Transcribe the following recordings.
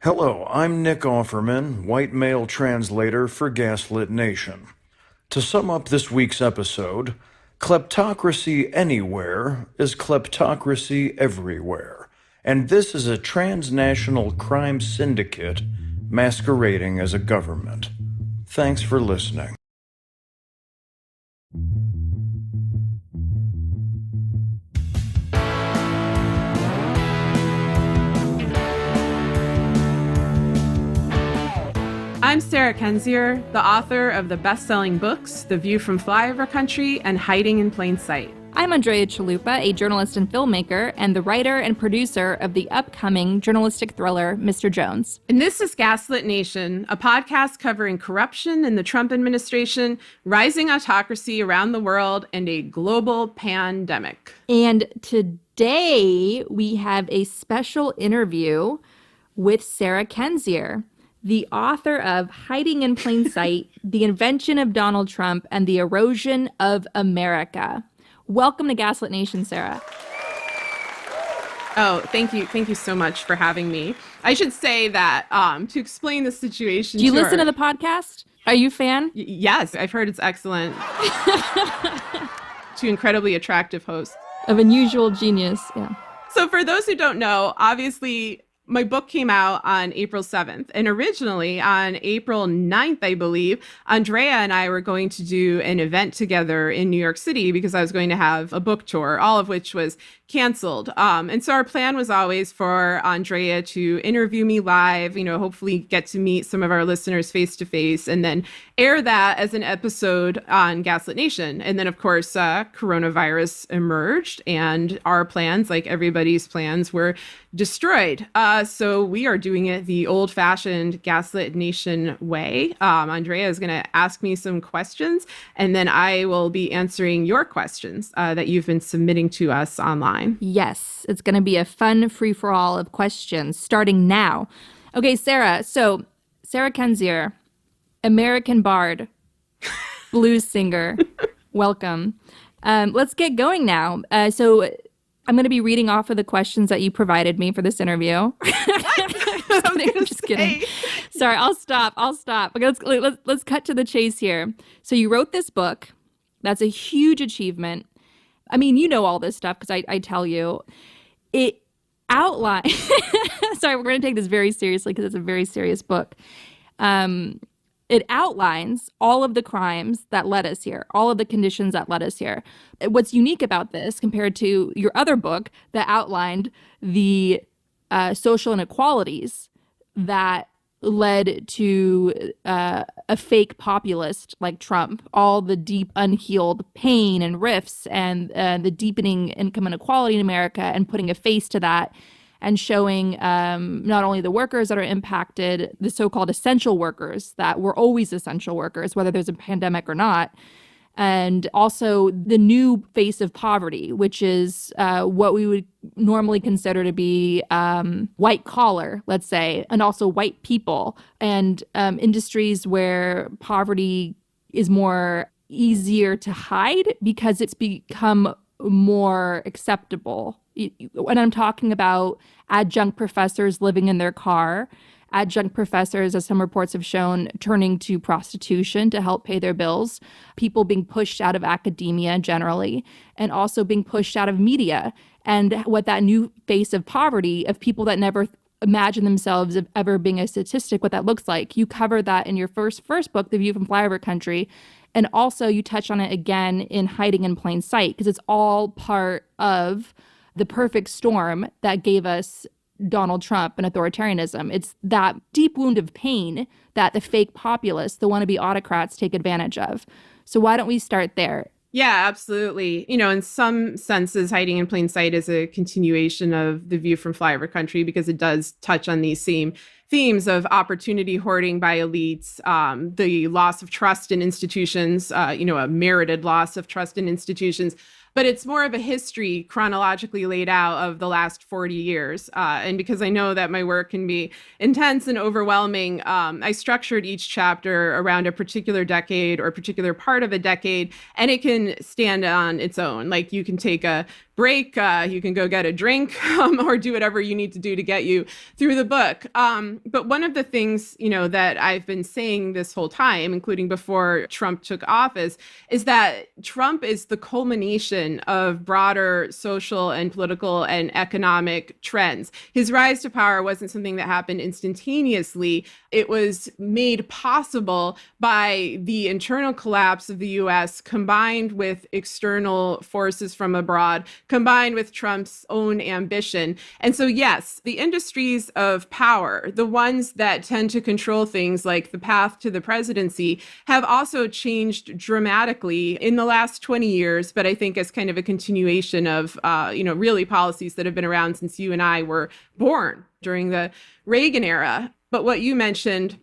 Hello, I'm Nick Offerman, white male translator for Gaslit Nation. To sum up this week's episode, kleptocracy anywhere is kleptocracy everywhere, and this is a transnational crime syndicate masquerading as a government. Thanks for listening. I'm Sarah Kendzior, the author of the best-selling books The View from Flyover Country and Hiding in Plain Sight. I'm Andrea Chalupa, a journalist and filmmaker, and the writer and producer of the upcoming journalistic thriller, Mr. Jones. And this is Gaslit Nation, a podcast covering corruption in the Trump administration, rising autocracy around the world, and a global pandemic. And today we have a special interview with Sarah Kendzior, the author of Hiding in Plain Sight, The Invention of Donald Trump, and the Erosion of America. Welcome to Gaslit Nation, Sarah. Oh, thank you. Thank you so much for having me. I should say that to explain the situation. Do you listen to the podcast? Are you a fan? Yes, I've heard it's excellent. Two incredibly attractive hosts. Of unusual genius, yeah. So for those who don't know, obviously, my book came out on April 7th, and originally on April 9th, I believe, Andrea and I were going to do an event together in New York City because I was going to have a book tour, all of which was canceled. And so our plan was always for Andrea to interview me live, hopefully get to meet some of our listeners face to face, and then air that as an episode on Gaslit Nation. And then, of course, coronavirus emerged, and our plans, like everybody's plans, were destroyed. So we are doing it the old-fashioned Gaslit Nation way. Andrea is going to ask me some questions, and then I will be answering your questions that you've been submitting to us online. Yes, it's going to be a fun free-for-all of questions starting now. Okay, Sarah. So Sarah Kendzior, American bard, blues singer. Welcome. Let's get going now. So I'm going to be reading off of the questions that you provided me for this interview. I'm just kidding. Sorry, I'll stop. Okay, let's cut to the chase here. So you wrote this book. That's a huge achievement. I mean, you know all this stuff because I tell you. It outlines... Sorry, we're going to take this very seriously because it's a very serious book. It outlines all of the crimes that led us here, all of the conditions that led us here. What's unique about this compared to your other book that outlined the social inequalities that led to a fake populist like Trump, all the deep unhealed pain and rifts and the deepening income inequality in America, and putting a face to that and showing not only the workers that are impacted, the so-called essential workers that were always essential workers, whether there's a pandemic or not, and also the new face of poverty, which is what we would normally consider to be white collar, let's say, and also white people, and industries where poverty is more easier to hide because it's become more acceptable. When I'm talking about adjunct professors living in their car, adjunct professors, as some reports have shown, turning to prostitution to help pay their bills, people being pushed out of academia generally, and also being pushed out of media. And what that new face of poverty, of people that never imagine themselves of ever being a statistic, what that looks like. You cover that in your first book, The View from Flyover Country. And also you touch on it again in Hiding in Plain Sight, because it's all part of the perfect storm that gave us Donald Trump and authoritarianism. It's that deep wound of pain that the fake populists, the wannabe autocrats, take advantage of. So why don't we start there? Yeah, absolutely. In some senses, Hiding in Plain Sight is a continuation of The View from Flyover Country because it does touch on these same themes of opportunity hoarding by elites, the loss of trust in institutions, a merited loss of trust in institutions. But it's more of a history chronologically laid out of the last 40 years. And because I know that my work can be intense and overwhelming, I structured each chapter around a particular decade or a particular part of a decade, and it can stand on its own. Like you can take a break, you can go get a drink or do whatever you need to do to get you through the book. But one of the things, that I've been saying this whole time, including before Trump took office, is that Trump is the culmination of broader social and political and economic trends. His rise to power wasn't something that happened instantaneously. It was made possible by the internal collapse of the US combined with external forces from abroad, combined with Trump's own ambition. And so, yes, the industries of power, the ones that tend to control things like the path to the presidency, have also changed dramatically in the last 20 years, but I think as kind of a continuation of, really policies that have been around since you and I were born during the Reagan era. But what you mentioned,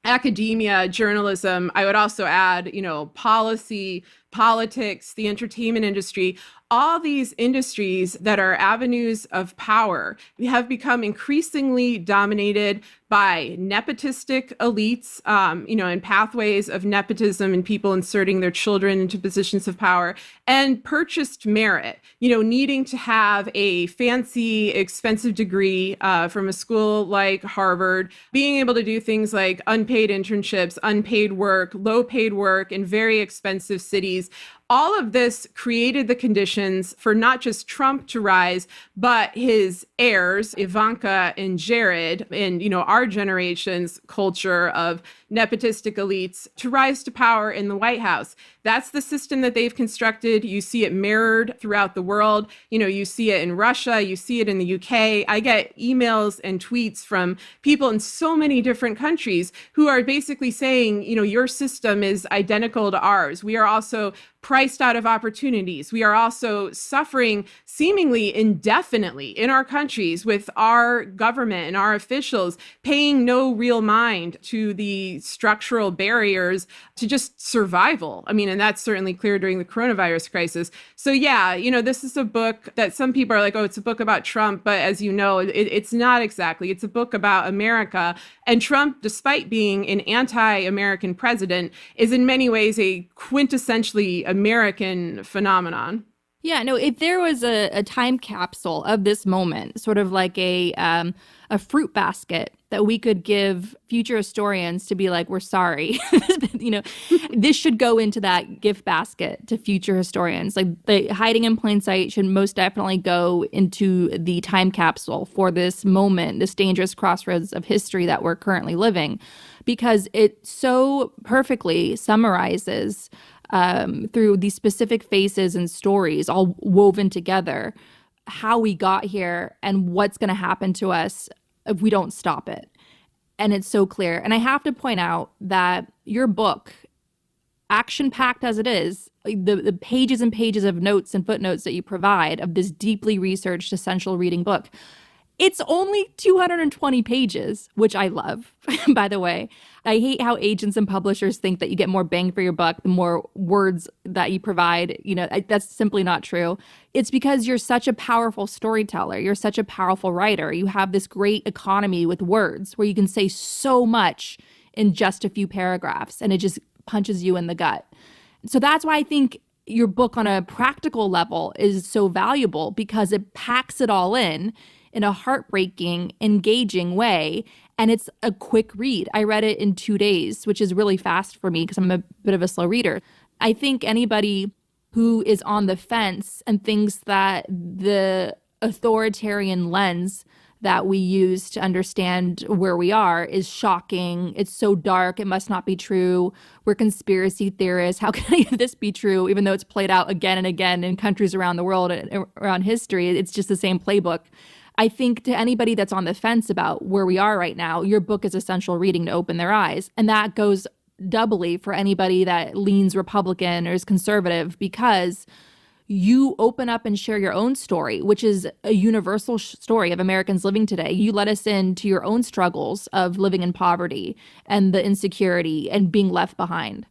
academia, journalism, I would also add, policy, politics, the entertainment industry, all these industries that are avenues of power have become increasingly dominated by nepotistic elites, and pathways of nepotism and people inserting their children into positions of power, and purchased merit, needing to have a fancy, expensive degree from a school like Harvard, being able to do things like unpaid internships, unpaid work, low paid work in very expensive cities. All of this created the conditions for not just Trump to rise, but his heirs, Ivanka and Jared, and, our generation's culture of nepotistic elites to rise to power in the White House. That's the system that they've constructed. You see it mirrored throughout the world. You see it in Russia, you see it in the UK. I get emails and tweets from people in so many different countries who are basically saying, your system is identical to ours. We are also priced out of opportunities. We are also suffering seemingly indefinitely in our countries with our government and our officials paying no real mind to the structural barriers to just survival. And that's certainly clear during the coronavirus crisis. So yeah, this is a book that some people are like, oh, it's a book about Trump. But as you know, it's not exactly. It's a book about America. And Trump, despite being an anti-American president, is in many ways a quintessentially American phenomenon. Yeah, no, if there was a time capsule of this moment, sort of like a fruit basket that we could give future historians to be like, we're sorry, this should go into that gift basket to future historians. Like the hiding in plain sight should most definitely go into the time capsule for this moment, this dangerous crossroads of history that we're currently living, because it so perfectly summarizes through these specific faces and stories all woven together, how we got here and what's going to happen to us if we don't stop it. And it's so clear. And I have to point out that your book, action-packed as it is, the pages and pages of notes and footnotes that you provide of this deeply researched, essential reading book, it's only 220 pages, which I love, by the way. I hate how agents and publishers think that you get more bang for your buck the more words that you provide. That's simply not true. It's because you're such a powerful storyteller. You're such a powerful writer. You have this great economy with words where you can say so much in just a few paragraphs, and it just punches you in the gut. So that's why I think your book on a practical level is so valuable, because it packs it all in a heartbreaking, engaging way. And it's a quick read. I read it in 2 days, which is really fast for me because I'm a bit of a slow reader. I think anybody who is on the fence and thinks that the authoritarian lens that we use to understand where we are is shocking. It's so dark. It must not be true. We're conspiracy theorists. How can any of this be true? Even though it's played out again and again in countries around the world, around history, it's just the same playbook. I think to anybody that's on the fence about where we are right now, your book is essential reading to open their eyes. And that goes doubly for anybody that leans Republican or is conservative, because you open up and share your own story, which is a universal story of Americans living today. You let us into your own struggles of living in poverty and the insecurity and being left behind.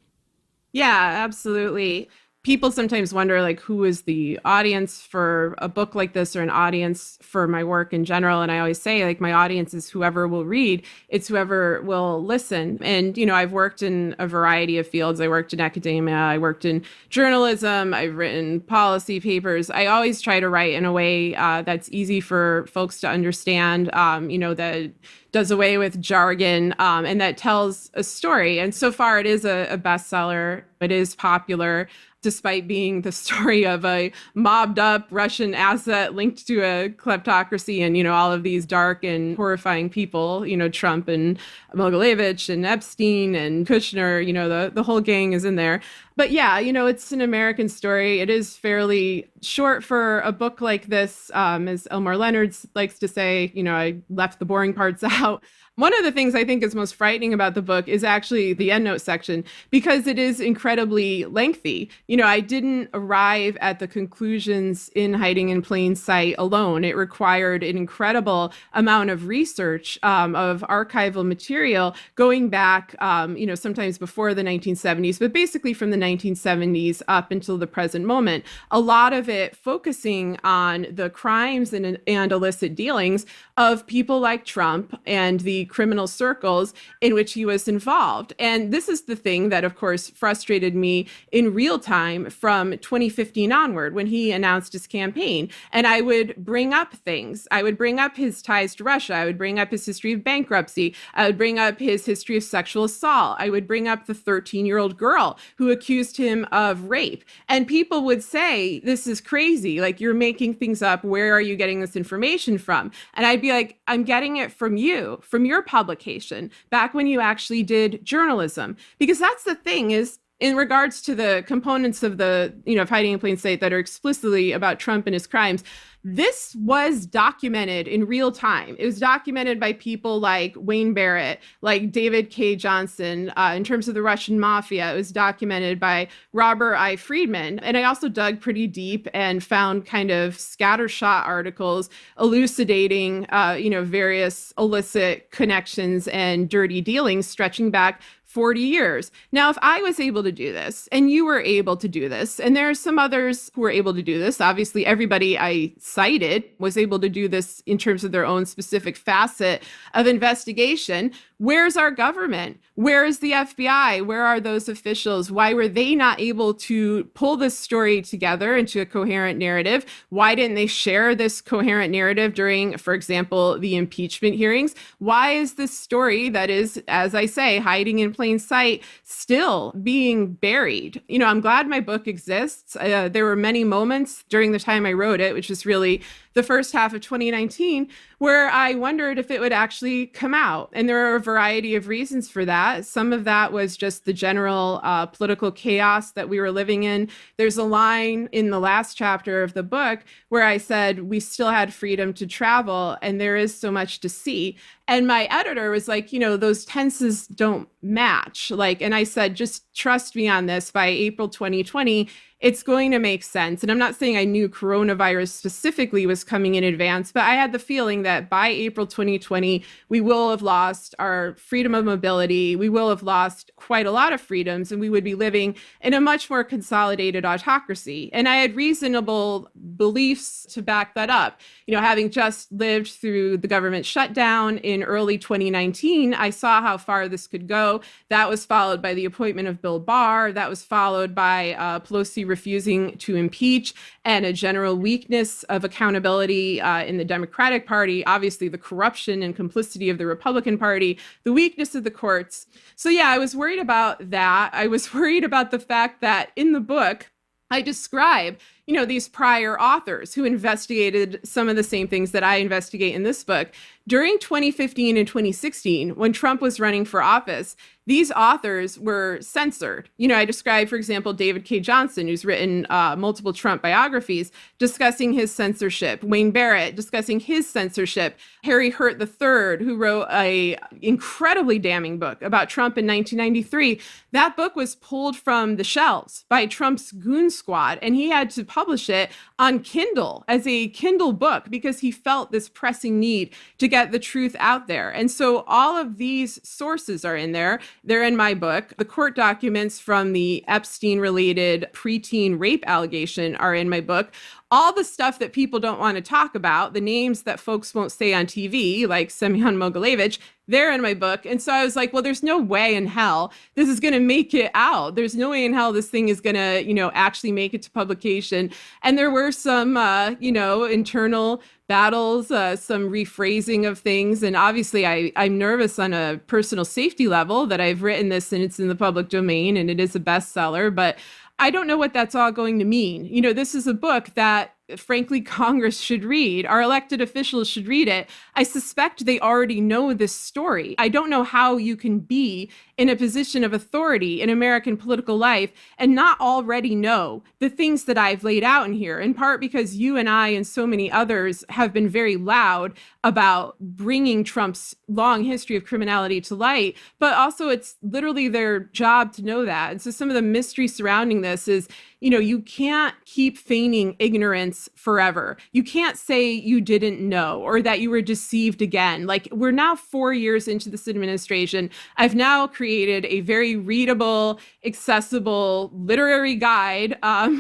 Yeah, absolutely. people sometimes wonder, like, who is the audience for a book like this, or an audience for my work in general. And I always say, like, my audience is whoever will read. It's whoever will listen. And, I've worked in a variety of fields. I worked in academia. I worked in journalism. I've written policy papers. I always try to write in a way that's easy for folks to understand, that does away with jargon, and that tells a story. And so far, it is a bestseller. It is popular, despite being the story of a mobbed up Russian asset linked to a kleptocracy and, all of these dark and horrifying people, Trump and Mogilevich and Epstein and Kushner, the whole gang is in there. But yeah, it's an American story. It is fairly short for a book like this. As Elmore Leonard likes to say, I left the boring parts out. One of the things I think is most frightening about the book is actually the endnote section, because it is incredibly lengthy. I didn't arrive at the conclusions in Hiding in Plain Sight alone. It required an incredible amount of research, of archival material going back, sometimes before the 1970s, but basically from the 1970s up until the present moment. A lot of it focusing on the crimes and illicit dealings of people like Trump and the criminal circles in which he was involved. And this is the thing that, of course, frustrated me in real time from 2015 onward, when he announced his campaign. And I would bring up things. I would bring up his ties to Russia. I would bring up his history of bankruptcy. I would bring up his history of sexual assault. I would bring up the 13-year-old girl who accused him of rape. And people would say, this is crazy. Like, you're making things up. Where are you getting this information from? And I'd be like, I'm getting it from you, from your publication, back when you actually did journalism. Because that's the thing, is in regards to the components of the, of Hiding in Plain Sight that are explicitly about Trump and his crimes, this was documented in real time. It was documented by people like Wayne Barrett, like David K. Johnson. In terms of the Russian mafia, it was documented by Robert I. Friedman. And I also dug pretty deep and found kind of scattershot articles elucidating, various illicit connections and dirty dealings stretching back 40 years. Now, if I was able to do this and you were able to do this, and there are some others who were able to do this, obviously everybody I cited was able to do this in terms of their own specific facet of investigation. Where's our government? Where is the FBI? Where are those officials? Why were they not able to pull this story together into a coherent narrative? Why didn't they share this coherent narrative during, for example, the impeachment hearings? Why is this story that is, as I say, hiding in plain sight still being buried? I'm glad my book exists. There were many moments during the time I wrote it, which is really the first half of 2019, where I wondered if it would actually come out. And there are a variety of reasons for that. Some of that was just the general political chaos that we were living in. There's a line in the last chapter of the book where I said we still had freedom to travel, and there is so much to see. And my editor was like, those tenses don't match. And I said, just trust me on this. By April 2020, it's going to make sense. And I'm not saying I knew coronavirus specifically was coming in advance, but I had the feeling that by April 2020, we will have lost our freedom of mobility. We will have lost quite a lot of freedoms, and we would be living in a much more consolidated autocracy. And I had reasonable beliefs to back that up. Having just lived through the government shutdown in early 2019, I saw how far this could go. That was followed by the appointment of Bill Barr. That was followed by Pelosi refusing to impeach, and a general weakness of accountability in the Democratic Party, obviously the corruption and complicity of the Republican Party, the weakness of the courts. So yeah, I was worried about that. I was worried about the fact that in the book, I describe, these prior authors who investigated some of the same things that I investigate in this book. During 2015 and 2016, when Trump was running for office, these authors were censored. I described, for example, David K. Johnson, who's written multiple Trump biographies, discussing his censorship. Wayne Barrett discussing his censorship. Harry Hurt III, who wrote a incredibly damning book about Trump in 1993. That book was pulled from the shelves by Trump's goon squad, and he had to publish it on Kindle as a Kindle book because he felt this pressing need to get the truth out there. And so all of these sources are in there. They're in my book. The court documents from the Epstein-related preteen rape allegation are in my book. All the stuff that people don't want to talk about, the names that folks won't say on TV, like Semyon Mogilevich, they're in my book. And so I was like, well, there's no way in hell this is going to make it out. There's no way in hell this thing is going to, actually make it to publication. And there were some, internal battles, some rephrasing of things. And obviously I'm nervous on a personal safety level that I've written this and it's in the public domain and it is a bestseller, but I don't know what that's all going to mean. This is a book that, frankly, Congress should read. Our elected officials should read it. I suspect they already know this story. I don't know how you can be in a position of authority in American political life and not already know the things that I've laid out in here, in part because you and I and so many others have been very loud about bringing Trump's long history of criminality to light, but also it's literally their job to know that. And so some of the mystery surrounding this is, you can't keep feigning ignorance forever. You can't say you didn't know or that you were deceived again. Like, we're now 4 years into this administration. I've now created a very readable, accessible literary guide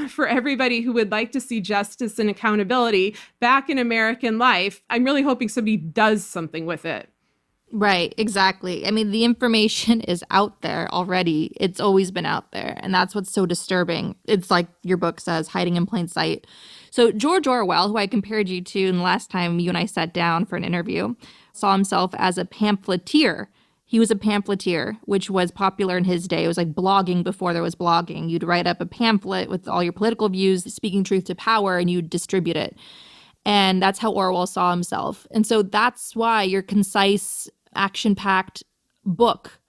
for everybody who would like to see justice and accountability back in American life. I'm really hoping somebody does something with it. Right, exactly. I mean, the information is out there already. It's always been out there. And that's what's so disturbing. It's like your book says, hiding in plain sight. So George Orwell, who I compared you to in the last time you and I sat down for an interview, saw himself as a pamphleteer. He was a pamphleteer, which was popular in his day. It was like blogging before there was blogging. You'd write up a pamphlet with all your political views, speaking truth to power, and you'd distribute it. And that's how Orwell saw himself. And so that's why your concise, action-packed book,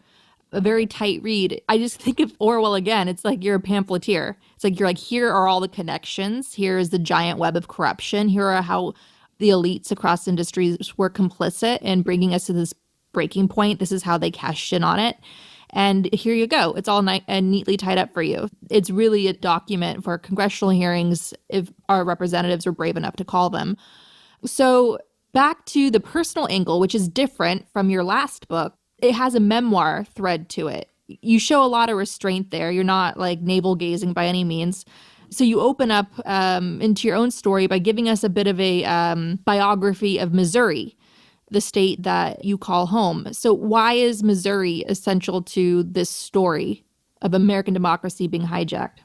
a very tight read. I just think of Orwell again. It's like you're a pamphleteer. It's like you're like, here are all the connections. Here is the giant web of corruption. Here are how the elites across industries were complicit in bringing us to this breaking point. This is how they cashed in on it. And here you go. It's all neatly tied up for you. It's really a document for congressional hearings if our representatives were brave enough to call them. So back to the personal angle, which is different from your last book. It has a memoir thread to it. You show a lot of restraint there. You're not like navel gazing by any means. So you open up into your own story by giving us a bit of a biography of Missouri, the state that you call home. So why is Missouri essential to this story of American democracy being hijacked?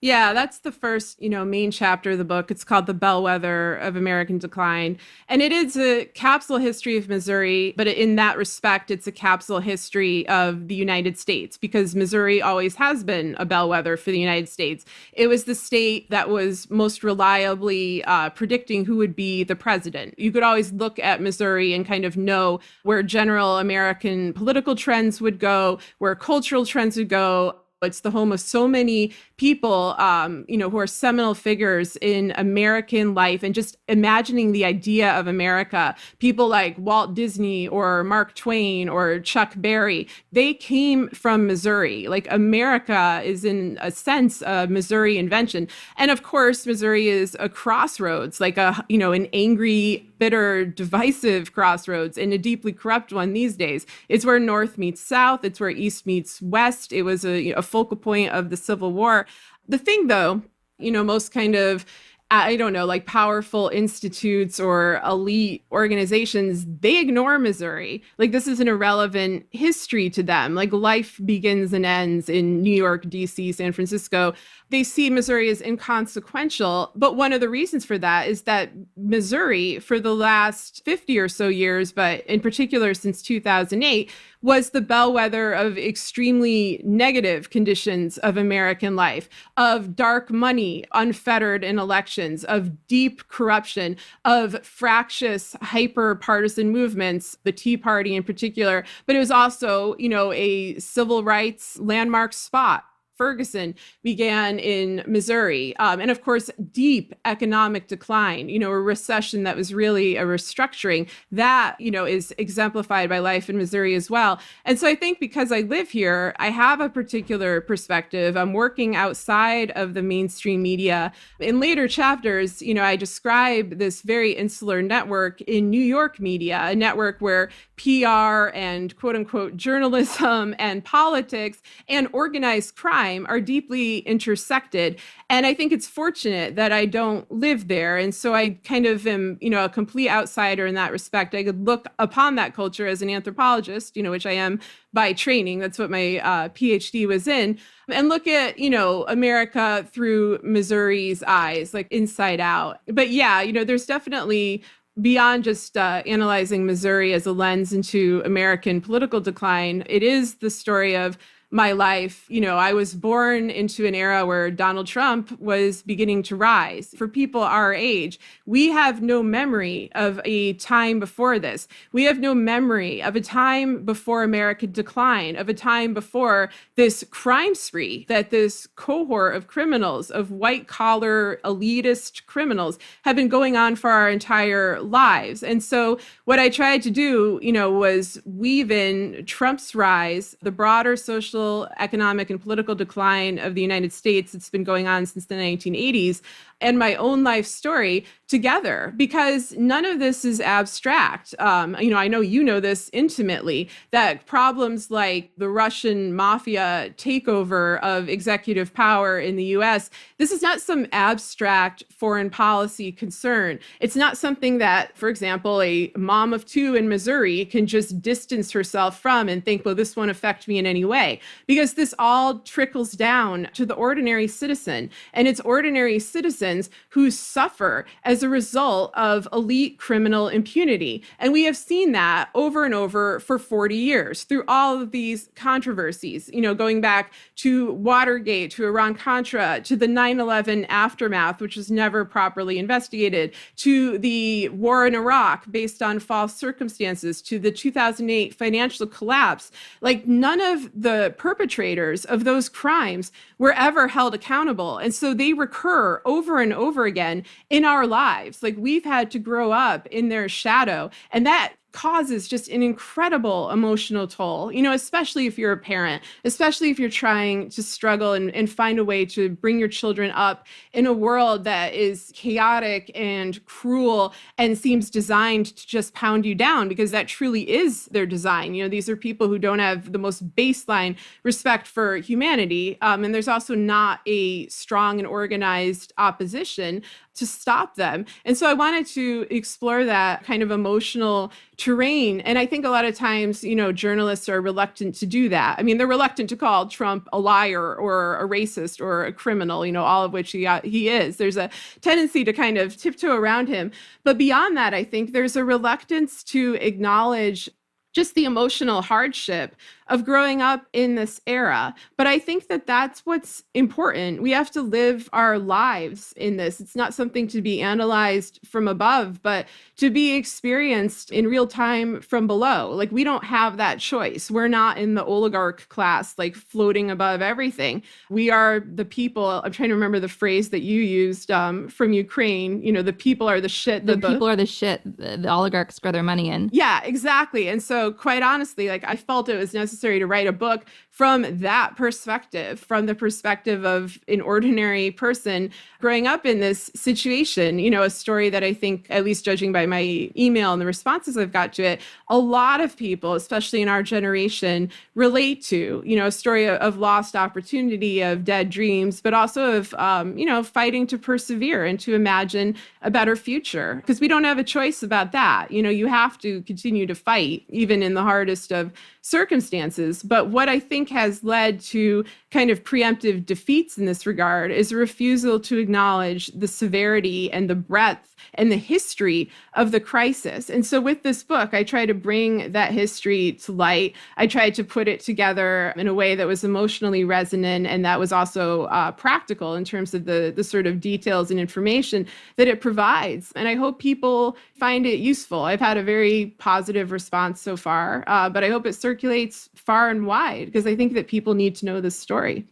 Yeah, that's the first, main chapter of the book. It's called The Bellwether of American Decline. And it is a capsule history of Missouri, but in that respect, it's a capsule history of the United States because Missouri always has been a bellwether for the United States. It was the state that was most reliably predicting who would be the president. You could always look at Missouri and kind of know where general American political trends would go, where cultural trends would go. It's the home of so many people, who are seminal figures in American life and just imagining the idea of America. People like Walt Disney or Mark Twain or Chuck Berry, they came from Missouri. Like, America is in a sense a Missouri invention. And of course, Missouri is a crossroads, like an angry, bitter, divisive crossroads and a deeply corrupt one these days. It's where North meets South. It's where East meets West. It was a focal point of the Civil War. The thing, though, most kind of, like powerful institutes or elite organizations, they ignore Missouri. Like, this is an irrelevant history to them. Like, life begins and ends in New York, DC, San Francisco. They see Missouri as inconsequential. But one of the reasons for that is that Missouri, for the last 50 or so years, but in particular since 2008, was the bellwether of extremely negative conditions of American life, of dark money unfettered in elections, of deep corruption, of fractious, hyper-partisan movements, the Tea Party in particular. But it was also, a civil rights landmark spot Ferguson began in Missouri. And of course, deep economic decline, a recession that was really a restructuring that, is exemplified by life in Missouri as well. And so I think because I live here, I have a particular perspective. I'm working outside of the mainstream media. In later chapters, I describe this very insular network in New York media, a network where PR and quote unquote journalism and politics and organized crime are deeply intersected. And I think it's fortunate that I don't live there. And so I kind of am, a complete outsider in that respect. I could look upon that culture as an anthropologist, which I am by training. That's what my PhD was in. And look at, America through Missouri's eyes, like inside out. But yeah, there's definitely beyond just analyzing Missouri as a lens into American political decline. It is the story of my life. I was born into an era where Donald Trump was beginning to rise. For people our age, we have no memory of a time before this. We have no memory of a time before America declined, of a time before this crime spree that this cohort of criminals, of white collar elitist criminals, have been going on for our entire lives. And so what I tried to do, was weave in Trump's rise, the broader social, economic, and political decline of the United States that's been going on since the 1980s, and my own life story together, because none of this is abstract. I know you know this intimately, that problems like the Russian mafia takeover of executive power in the US, this is not some abstract foreign policy concern. It's not something that, for example, a mom of two in Missouri can just distance herself from and think, well, this won't affect me in any way, because this all trickles down to the ordinary citizen, and it's ordinary citizens who suffer as a result of elite criminal impunity. And we have seen that over and over for 40 years through all of these controversies, going back to Watergate, to Iran-Contra, to the 9/11 aftermath, which was never properly investigated, to the war in Iraq based on false circumstances, to the 2008 financial collapse. Like, none of the perpetrators of those crimes were ever held accountable. And so they recur over and over again in our lives. Like, we've had to grow up in their shadow, and that causes just an incredible emotional toll, especially if you're a parent, especially if you're trying to struggle and find a way to bring your children up in a world that is chaotic and cruel and seems designed to just pound you down, because that truly is their design. These are people who don't have the most baseline respect for humanity. And there's also not a strong and organized opposition to stop them. And so I wanted to explore that kind of emotional terrain. And I think a lot of times, journalists are reluctant to do that. I mean, they're reluctant to call Trump a liar or a racist or a criminal, all of which he is. There's a tendency to kind of tiptoe around him. But beyond that, I think there's a reluctance to acknowledge just the emotional hardship of growing up in this era. But I think that that's what's important. We have to live our lives in this. It's not something to be analyzed from above, but to be experienced in real time from below. Like, we don't have that choice. We're not in the oligarch class, like floating above everything. We are the people. I'm trying to remember the phrase that you used from Ukraine. The people are the shit. The people are the shit the oligarchs grow their money in. Yeah, exactly. And so quite honestly, like, I felt it was necessary to write a book from that perspective, from the perspective of an ordinary person growing up in this situation, a story that I think, at least judging by my email and the responses I've got to it, a lot of people, especially in our generation, relate to, a story of lost opportunity, of dead dreams, but also of, fighting to persevere and to imagine a better future, because we don't have a choice about that. You have to continue to fight, even in the hardest of circumstances. But what I think has led to kind of preemptive defeats in this regard is a refusal to acknowledge the severity and the breadth and the history of the crisis. And so with this book, I try to bring that history to light. I tried to put it together in a way that was emotionally resonant and that was also practical in terms of the sort of details and information that it provides. And I hope people find it useful. I've had a very positive response so far, but I hope it circulates far and wide, because I think that people need to know this story.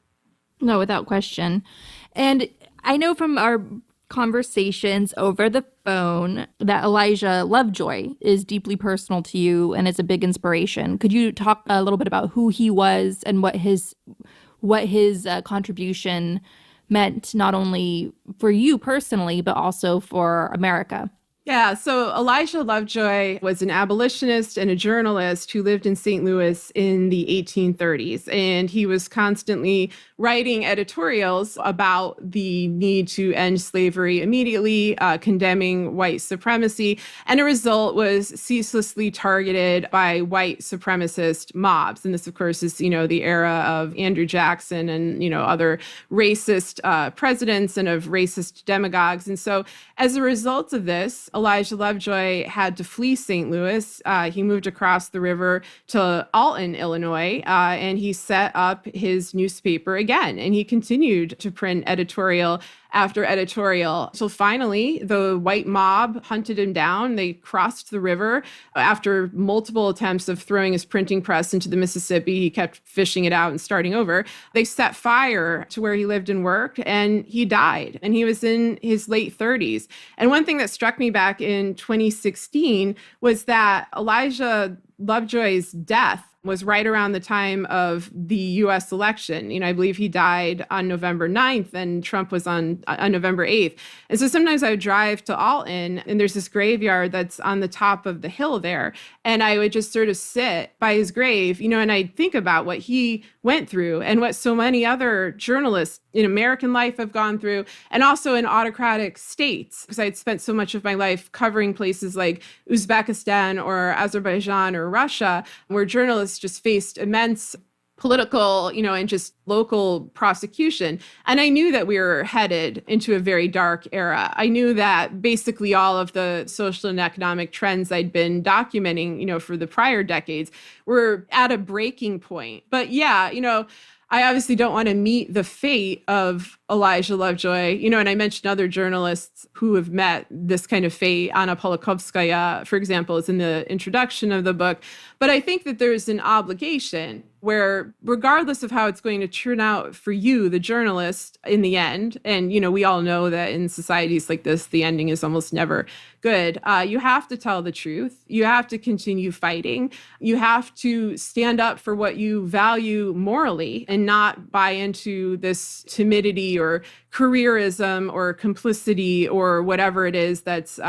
No, without question. And I know from our conversations over the phone that Elijah Lovejoy is deeply personal to you and is a big inspiration. Could you talk a little bit about who he was and what his contribution meant, not only for you personally, but also for America? Yeah, so Elijah Lovejoy was an abolitionist and a journalist who lived in St. Louis in the 1830s. And he was constantly writing editorials about the need to end slavery immediately, condemning white supremacy. And a result was ceaselessly targeted by white supremacist mobs. And this, of course, is, the era of Andrew Jackson and, other racist presidents and of racist demagogues. And so as a result of this, Elijah Lovejoy had to flee St. Louis. He moved across the river to Alton, Illinois, and he set up his newspaper again. And he continued to print editorial after editorial until finally the white mob hunted him down. They crossed the river after multiple attempts of throwing his printing press into the Mississippi. He kept fishing it out and starting over. They set fire to where he lived and worked, and he died. And he was in his late 30s. And one thing that struck me back in 2016 was that Elijah Lovejoy's death was right around the time of the US election. I believe he died on November 9th and Trump was on November 8th. And so sometimes I would drive to Alton and there's this graveyard that's on the top of the hill there. And I would just sort of sit by his grave, and I'd think about what he went through and what so many other journalists in American life have gone through, and also in autocratic states, because I'd spent so much of my life covering places like Uzbekistan or Azerbaijan or Russia, where journalists just faced immense political, and just local prosecution. And I knew that we were headed into a very dark era. I knew that basically all of the social and economic trends I'd been documenting, for the prior decades were at a breaking point. But yeah, I obviously don't want to meet the fate of Elijah Lovejoy, and I mentioned other journalists who have met this kind of fate. Anna Politkovskaya, for example, is in the introduction of the book. But I think that there's an obligation where, regardless of how it's going to turn out for you, the journalist, in the end, and, we all know that in societies like this, the ending is almost never good. You have to tell the truth. You have to continue fighting. You have to stand up for what you value morally and not buy into this timidity or careerism or complicity or whatever it is that's,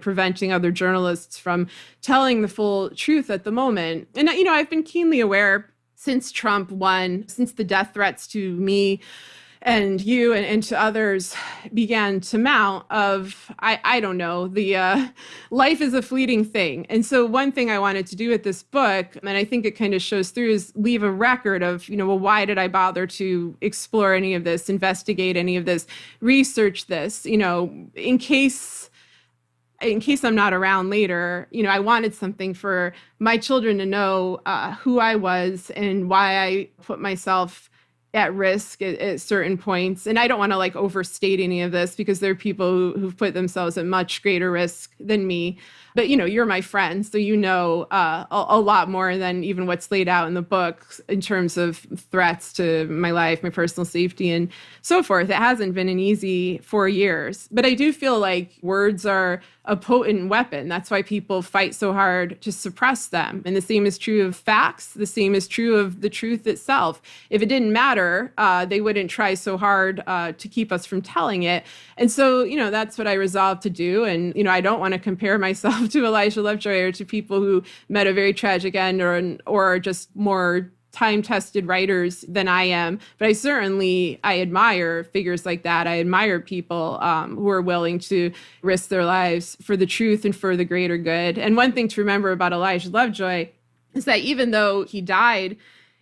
preventing other journalists from telling the full truth at the moment. And, I've been keenly aware since Trump won, since the death threats to me and you and to others began to mount of, I don't know, the life is a fleeting thing. And so one thing I wanted to do with this book, and I think it kind of shows through, is leave a record of, well, why did I bother to explore any of this, investigate any of this, research this, in case I'm not around later, I wanted something for my children to know who I was and why I put myself at risk at certain points. And I don't want to overstate any of this, because there are people who've put themselves at much greater risk than me. But, you're my friend, so a lot more than even what's laid out in the book in terms of threats to my life, my personal safety, and so forth. It hasn't been an easy 4 years. But I do feel like words are a potent weapon. That's why people fight so hard to suppress them. And the same is true of facts. The same is true of the truth itself. If it didn't matter, they wouldn't try so hard to keep us from telling it. And so, that's what I resolved to do. And, I don't want to compare myself to Elijah Lovejoy or to people who met a very tragic end or just more time-tested writers than I am. But I admire figures like that. I admire people who are willing to risk their lives for the truth and for the greater good. And one thing to remember about Elijah Lovejoy is that even though he died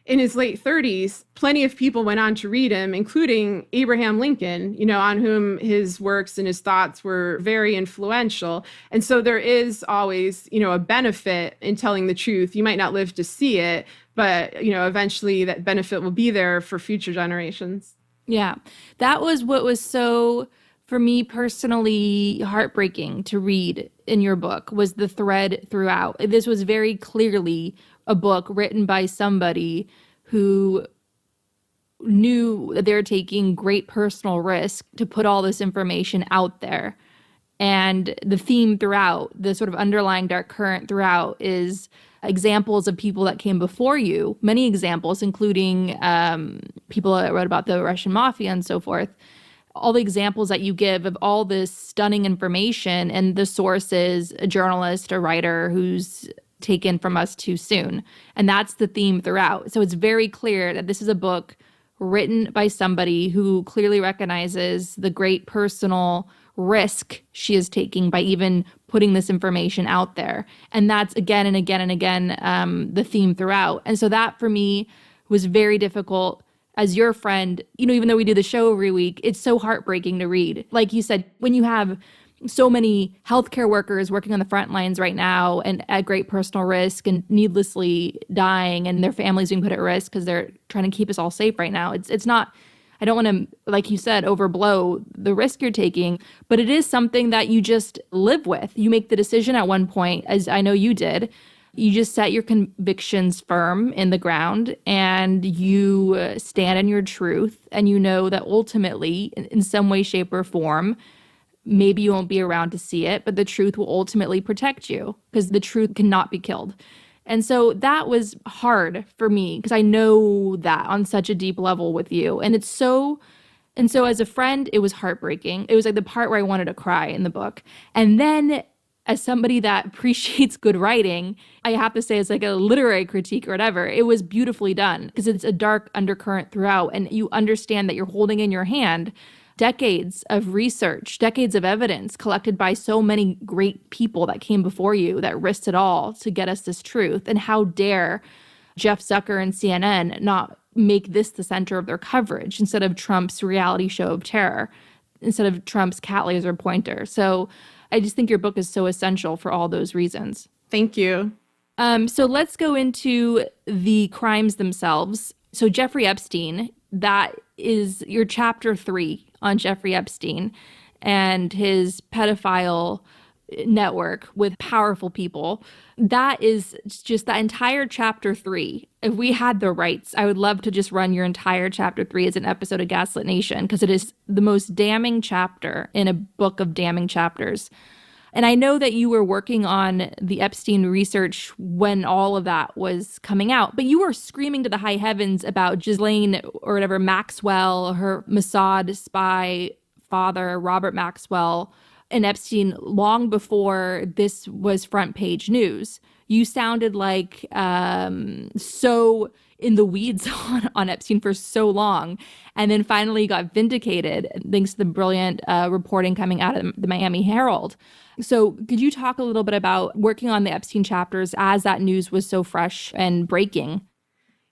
in his late 30s, plenty of people went on to read him, including Abraham Lincoln, on whom his works and his thoughts were very influential. And so there is always, a benefit in telling the truth. You might not live to see it, but, eventually that benefit will be there for future generations. Yeah, that was what was so, for me personally, heartbreaking to read in your book, was the thread throughout. This was very clearly a book written by somebody who knew that they were taking great personal risk to put all this information out there. And the theme throughout, the sort of underlying dark current throughout, is examples of people that came before you, many examples, including people that wrote about the Russian mafia and so forth. All the examples that you give of all this stunning information, and the source is a journalist, a writer who's taken from us too soon. And that's the theme throughout. So it's very clear that this is a book written by somebody who clearly recognizes the great personal risk she is taking by even putting this information out there. And that's again and again and again the theme throughout. And so that for me was very difficult as your friend. Even though we do the show every week, it's so heartbreaking to read. Like you said, when you have so many healthcare workers working on the front lines right now and at great personal risk and needlessly dying, and their families being put at risk because they're trying to keep us all safe right now. It's not, I don't want to, like you said, overblow the risk you're taking, but it is something that you just live with. You make the decision at one point, as I know you did. You just set your convictions firm in the ground, and you stand in your truth, and you know that ultimately, in some way, shape, or form, maybe you won't be around to see it, but the truth will ultimately protect you, because the truth cannot be killed. And so that was hard for me, because I know that on such a deep level with you. And so as a friend, it was heartbreaking. It was like the part where I wanted to cry in the book. And then as somebody that appreciates good writing, I have to say, it's like a literary critique or whatever, it was beautifully done, because it's a dark undercurrent throughout. And you understand that you're holding in your hand decades of research, decades of evidence collected by so many great people that came before you that risked it all to get us this truth. And how dare Jeff Zucker and CNN not make this the center of their coverage instead of Trump's reality show of terror, instead of Trump's cat laser pointer. So I just think your book is so essential for all those reasons. Thank you. So let's go into the crimes themselves. So Jeffrey Epstein, that is your chapter 3 on Jeffrey Epstein and his pedophile network with powerful people. That is just that entire chapter 3. If we had the rights, I would love to just run your entire chapter 3 as an episode of Gaslit Nation, because it is the most damning chapter in a book of damning chapters. And I know that you were working on the Epstein research when all of that was coming out, but you were screaming to the high heavens about Ghislaine or whatever Maxwell, her Mossad spy father, Robert Maxwell, and Epstein long before this was front page news. You sounded like so in the weeds on Epstein for so long, and then finally got vindicated thanks to the brilliant reporting coming out of the Miami Herald. So could you talk a little bit about working on the Epstein chapters as that news was so fresh and breaking?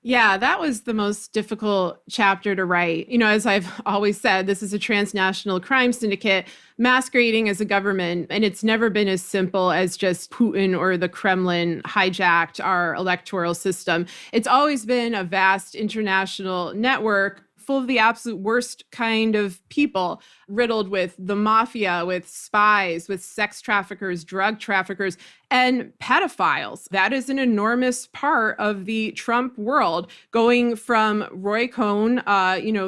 Yeah, that was the most difficult chapter to write. As I've always said, this is a transnational crime syndicate masquerading as a government, and it's never been as simple as just Putin or the Kremlin hijacked our electoral system. It's always been a vast international network full of the absolute worst kind of people, riddled with the mafia, with spies, with sex traffickers, drug traffickers, and pedophiles. That is an enormous part of the Trump world, going from Roy Cohn,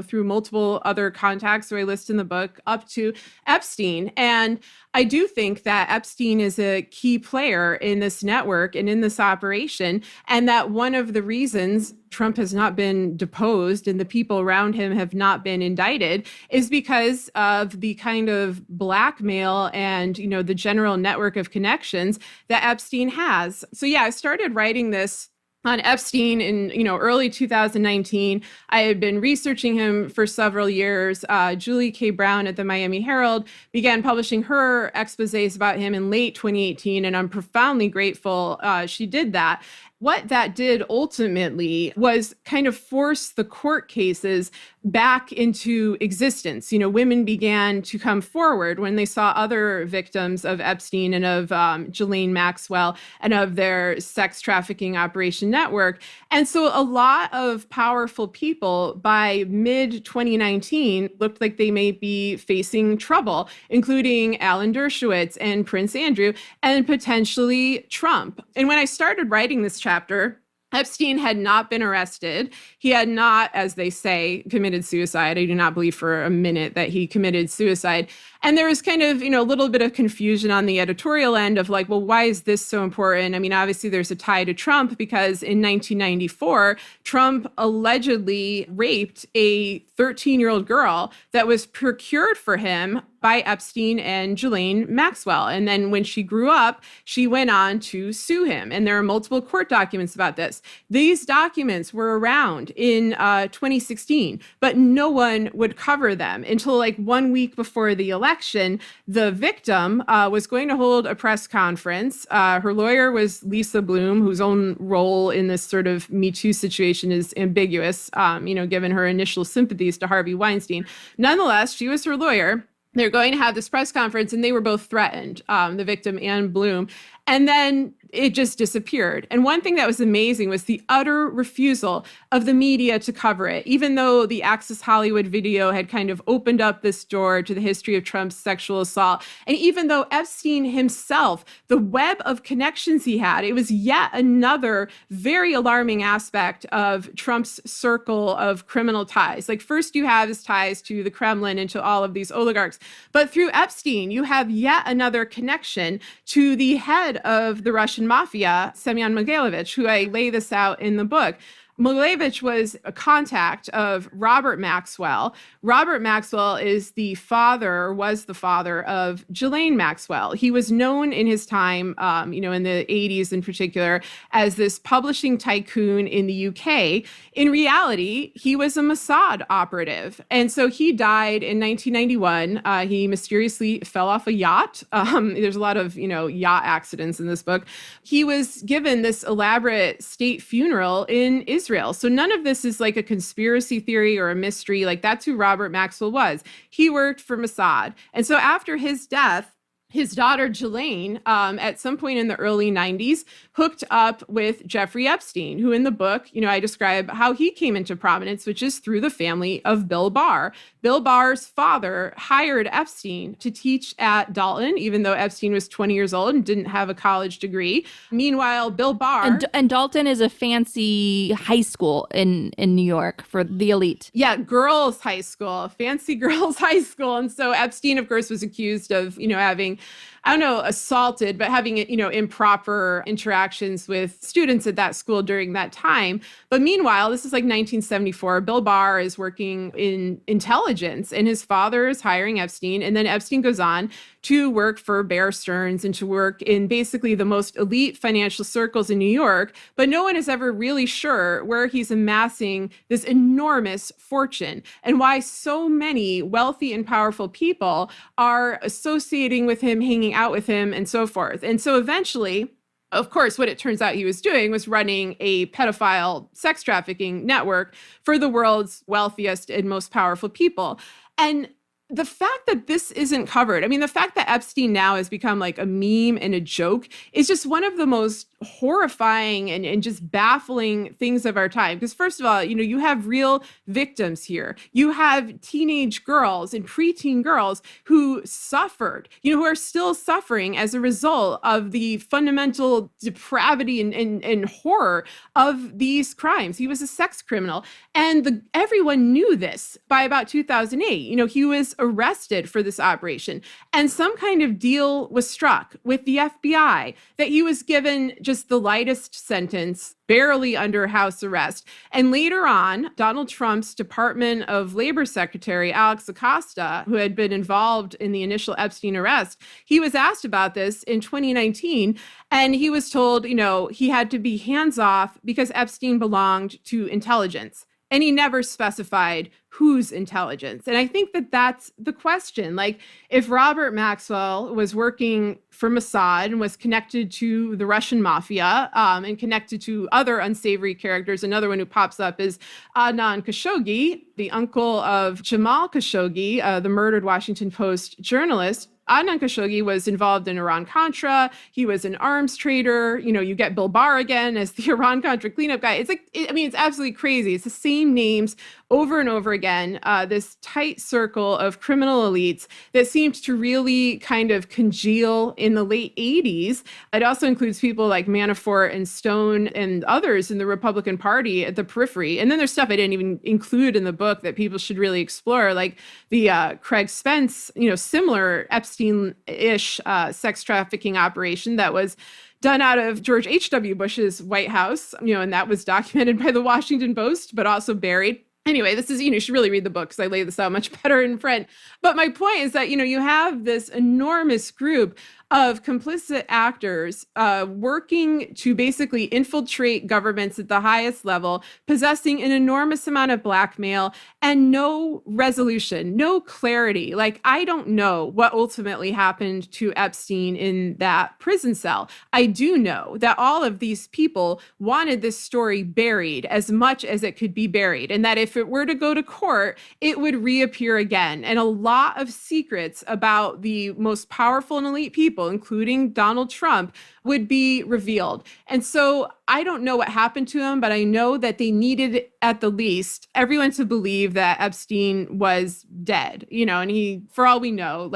through multiple other contacts who I list in the book, up to Epstein. And I do think that Epstein is a key player in this network and in this operation, and that one of the reasons Trump has not been deposed and the people around him have not been indicted is because of the kind of blackmail and, the general network of connections that Epstein has. So yeah, I started writing this on Epstein in, early 2019. I had been researching him for several years. Julie K. Brown at the Miami Herald began publishing her exposés about him in late 2018, and I'm profoundly grateful she did that. What that did ultimately was kind of force the court cases back into existence. Women began to come forward when they saw other victims of Epstein and of Ghislaine Maxwell and of their sex trafficking operation network. And so a lot of powerful people by mid-2019 looked like they may be facing trouble, including Alan Dershowitz and Prince Andrew and potentially Trump. And when I started writing this chapter, Epstein had not been arrested. He had not, as they say, committed suicide. I do not believe for a minute that he committed suicide. And there was kind of, a little bit of confusion on the editorial end of like, well, why is this so important? I mean, obviously there's a tie to Trump because in 1994, Trump allegedly raped a 13-year-old girl that was procured for him by Epstein and Ghislaine Maxwell. And then when she grew up, she went on to sue him. And there are multiple court documents about this. These documents were around in 2016, but no one would cover them until like 1 week before the election. The victim was going to hold a press conference. Her lawyer was Lisa Bloom, whose own role in this sort of Me Too situation is ambiguous, given her initial sympathies to Harvey Weinstein. Nonetheless, she was her lawyer. They're going to have this press conference, and they were both threatened, the victim and Bloom. And then it just disappeared. And one thing that was amazing was the utter refusal of the media to cover it, even though the Access Hollywood video had kind of opened up this door to the history of Trump's sexual assault. And even though Epstein himself, the web of connections he had, it was yet another very alarming aspect of Trump's circle of criminal ties. Like first you have his ties to the Kremlin and to all of these oligarchs, but through Epstein, you have yet another connection to the head of the Russian mafia, Semyon Mogilevich, who I lay this out in the book. Mogilevich was a contact of Robert Maxwell. Robert Maxwell is the father, or was the father of Ghislaine Maxwell. He was known in his time, in the 80s in particular, as this publishing tycoon in the UK. In reality, he was a Mossad operative. And so he died in 1991. He mysteriously fell off a yacht. There's a lot of, yacht accidents in this book. He was given this elaborate state funeral in Israel. So none of this is like a conspiracy theory or a mystery. Like that's who Robert Maxwell was. He worked for Mossad. And so after his death, his daughter, Ghislaine, at some point in the early 90s, hooked up with Jeffrey Epstein, who in the book, I describe how he came into prominence, which is through the family of Bill Barr. Bill Barr's father hired Epstein to teach at Dalton, even though Epstein was 20 years old and didn't have a college degree. Meanwhile, Bill Barr... And Dalton is a fancy high school in New York for the elite. Yeah, girls' high school, fancy girls' high school. And so Epstein, of course, was accused of, having... assaulted, but having, improper interactions with students at that school during that time. But meanwhile, this is like 1974. Bill Barr is working in intelligence and his father is hiring Epstein. And then Epstein goes on to work for Bear Stearns and to work in basically the most elite financial circles in New York. But no one is ever really sure where he's amassing this enormous fortune and why so many wealthy and powerful people are associating with him, hanging out with him, and so forth. And so eventually, of course, what it turns out he was doing was running a pedophile sex trafficking network for the world's wealthiest and most powerful people. And the fact that this isn't covered, the fact that Epstein now has become like a meme and a joke is just one of the most horrifying and just baffling things of our time. Because first of all, you have real victims here. You have teenage girls and preteen girls who suffered, who are still suffering as a result of the fundamental depravity and horror of these crimes. He was a sex criminal. And everyone knew this by about 2008. He was arrested for this operation. And some kind of deal was struck with the FBI that he was given just the lightest sentence, barely under house arrest. And later on, Donald Trump's Department of Labor Secretary, Alex Acosta, who had been involved in the initial Epstein arrest, he was asked about this in 2019. And he was told, he had to be hands off because Epstein belonged to intelligence. And he never specified whose intelligence. And I think that that's the question. Like, if Robert Maxwell was working for Mossad and was connected to the Russian mafia and connected to other unsavory characters, another one who pops up is Adnan Khashoggi, the uncle of Jamal Khashoggi, the murdered Washington Post journalist. Adnan Khashoggi was involved in Iran-Contra. He was an arms trader. You get Bill Barr again as the Iran-Contra cleanup guy. It's like, it's absolutely crazy. It's the same names over and over again, this tight circle of criminal elites that seemed to really kind of congeal in the late 80s. It also includes people like Manafort and Stone and others in the Republican Party at the periphery. And then there's stuff I didn't even include in the book that people should really explore, like the Craig Spence, similar Epstein-ish sex trafficking operation that was done out of George H.W. Bush's White House, and that was documented by the Washington Post, but also buried. Anyway, this is, you should really read the book because I lay this out much better in print. But my point is that, you have this enormous group of complicit actors working to basically infiltrate governments at the highest level, possessing an enormous amount of blackmail and no resolution, no clarity. Like, I don't know what ultimately happened to Epstein in that prison cell. I do know that all of these people wanted this story buried as much as it could be buried, and that if it were to go to court, it would reappear again. And a lot of secrets about the most powerful and elite people, including Donald Trump, would be revealed. And so I don't know what happened to him, but I know that they needed, at the least, everyone to believe that Epstein was dead, and he, for all we know,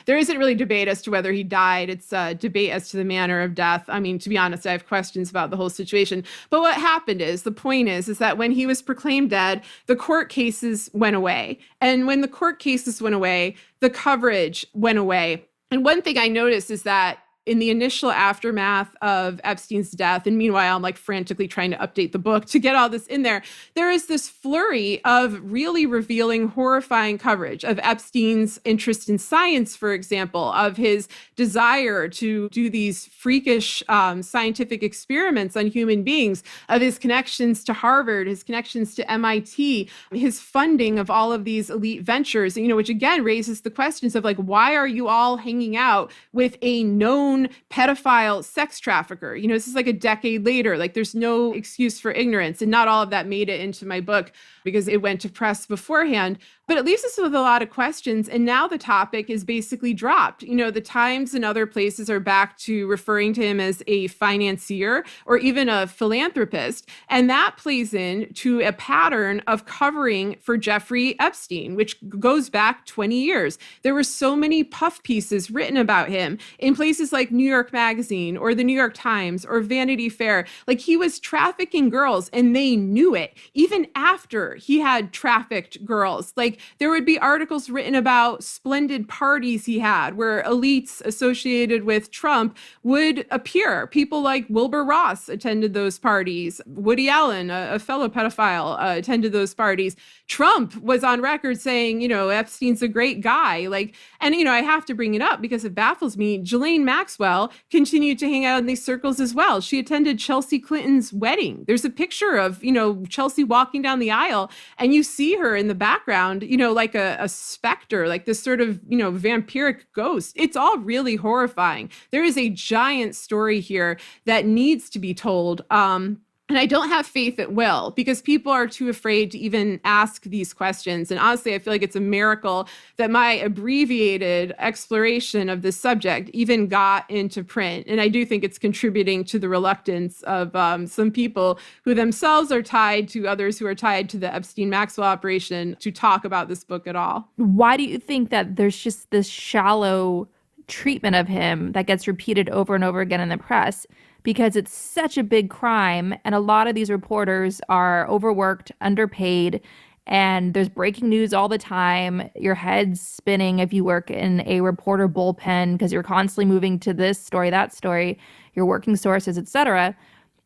there isn't really debate as to whether he died. It's a debate as to the manner of death. I mean, to be honest, I have questions about the whole situation. But what happened is, the point is that when he was proclaimed dead, the court cases went away. And when the court cases went away, the coverage went away. And one thing I noticed is that in the initial aftermath of Epstein's death, and meanwhile, I'm frantically trying to update the book to get all this in there, there is this flurry of really revealing, horrifying coverage of Epstein's interest in science, for example, of his desire to do these freakish scientific experiments on human beings, of his connections to Harvard, his connections to MIT, his funding of all of these elite ventures, which again raises the questions of why are you all hanging out with a known pedophile sex trafficker? This is a decade later. There's no excuse for ignorance. And not all of that made it into my book because it went to press beforehand. But it leaves us with a lot of questions. And now the topic is basically dropped. The Times and other places are back to referring to him as a financier or even a philanthropist. And that plays in to a pattern of covering for Jeffrey Epstein, which goes back 20 years. There were so many puff pieces written about him in places like New York Magazine or the New York Times or Vanity Fair. He was trafficking girls and they knew it, even after he had trafficked girls. There would be articles written about splendid parties he had where elites associated with Trump would appear. People like Wilbur Ross attended those parties. Woody Allen, a fellow pedophile, attended those parties. Trump was on record saying, Epstein's a great guy. And I have to bring it up because it baffles me. Ghislaine Maxwell continued to hang out in these circles as well. She attended Chelsea Clinton's wedding. There's a picture of, Chelsea walking down the aisle and you see her in the background, like a specter, like this sort of, vampiric ghost. It's all really horrifying. There is a giant story here that needs to be told. And I don't have faith it will, because people are too afraid to even ask these questions. And honestly, I feel like it's a miracle that my abbreviated exploration of this subject even got into print. And I do think it's contributing to the reluctance of some people who themselves are tied to others who are tied to the Epstein-Maxwell operation to talk about this book at all. Why do you think that there's just this shallow treatment of him that gets repeated over and over again in the press? Because it's such a big crime, and a lot of these reporters are overworked, underpaid, and there's breaking news all the time. Your head's spinning if you work in a reporter bullpen because you're constantly moving to this story, that story, your working sources, etc.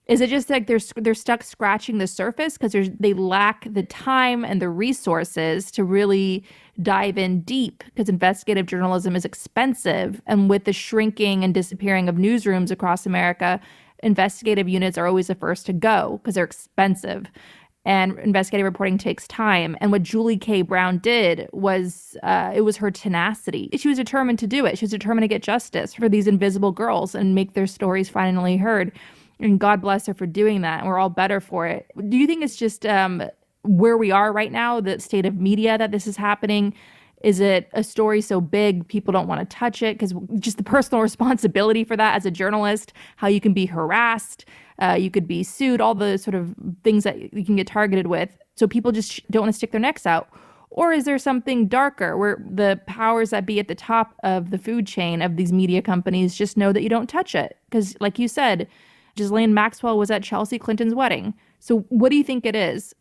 Is it just they're stuck scratching the surface because they lack the time and the resources to really dive in deep, because investigative journalism is expensive, and with the shrinking and disappearing of newsrooms across America, investigative units are always the first to go because they're expensive, and investigative reporting takes time. And what Julie K. Brown did was it was her tenacity. She was determined to do it. She was determined to get justice for these invisible girls and make their stories finally heard. And God bless her for doing that. And we're all better for it. Do you think it's just where we are right now, the state of media, that this is happening? Is it a story so big people don't want to touch it? Because just the personal responsibility for that as a journalist, how you can be harassed, you could be sued, all the sort of things that you can get targeted with. So people just don't want to stick their necks out. Or is there something darker where the powers that be at the top of the food chain of these media companies just know that you don't touch it? Because like you said, Ghislaine Maxwell was at Chelsea Clinton's wedding. So what do you think it is?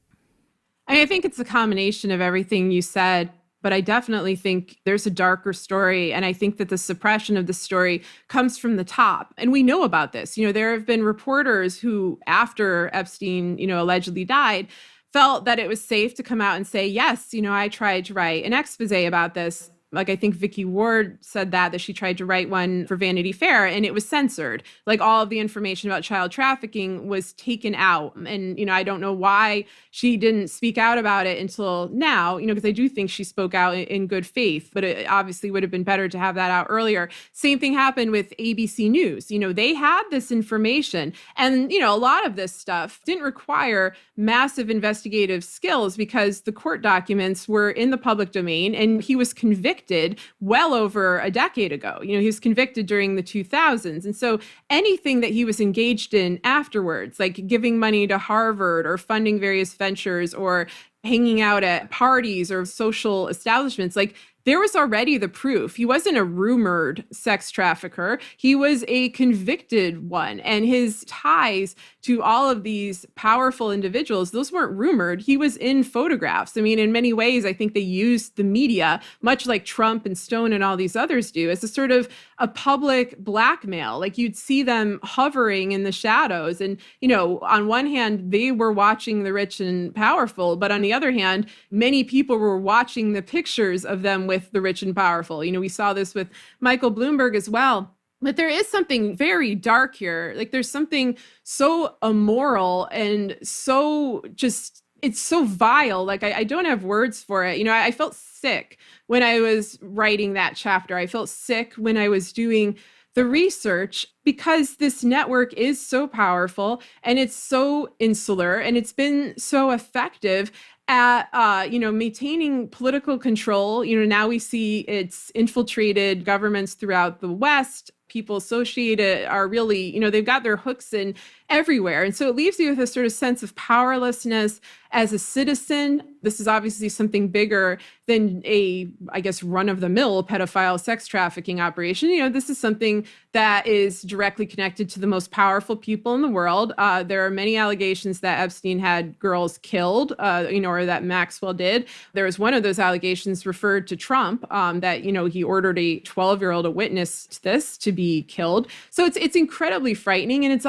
I think it's a combination of everything you said, but I definitely think there's a darker story. And I think that the suppression of the story comes from the top. And we know about this. There have been reporters who, after Epstein, allegedly died, felt that it was safe to come out and say, yes, I tried to write an expose about this. Like, I think Vicky Ward said that she tried to write one for Vanity Fair and it was censored. Like, all of the information about child trafficking was taken out. And, I don't know why she didn't speak out about it until now, because I do think she spoke out in good faith, but it obviously would have been better to have that out earlier. Same thing happened with ABC News. They had this information and, a lot of this stuff didn't require massive investigative skills because the court documents were in the public domain and he was convicted well over a decade ago. He was convicted during the 2000s. And so anything that he was engaged in afterwards, like giving money to Harvard or funding various ventures or hanging out at parties or social establishments, like, there was already the proof. He wasn't a rumored sex trafficker. He was a convicted one. And his ties to all of these powerful individuals, those weren't rumored. He was in photographs. I mean, in many ways, I think they used the media, much like Trump and Stone and all these others do, as a sort of a public blackmail. Like, you'd see them hovering in the shadows. And, on one hand, they were watching the rich and powerful. But on the other hand, many people were watching the pictures of them with the rich and powerful. We saw this with Michael Bloomberg as well. But there is something very dark here. Like, there's something so immoral and so just, it's so vile. Like, I don't have words for it. I felt sick when I was writing that chapter. I felt sick when I was doing the research because this network is so powerful and it's so insular and it's been so effective at maintaining political control. Now we see it's infiltrated governments throughout the West. People associated are really, they've got their hooks in everywhere. And so it leaves you with a sort of sense of powerlessness as a citizen. This is obviously something bigger than a, I guess, run-of-the-mill pedophile sex trafficking operation. This is something that is directly connected to the most powerful people in the world. There are many allegations that Epstein had girls killed, or that Maxwell did. There was one of those allegations referred to Trump, that, he ordered a 12-year-old, a witness to this, to be killed. So it's incredibly frightening. And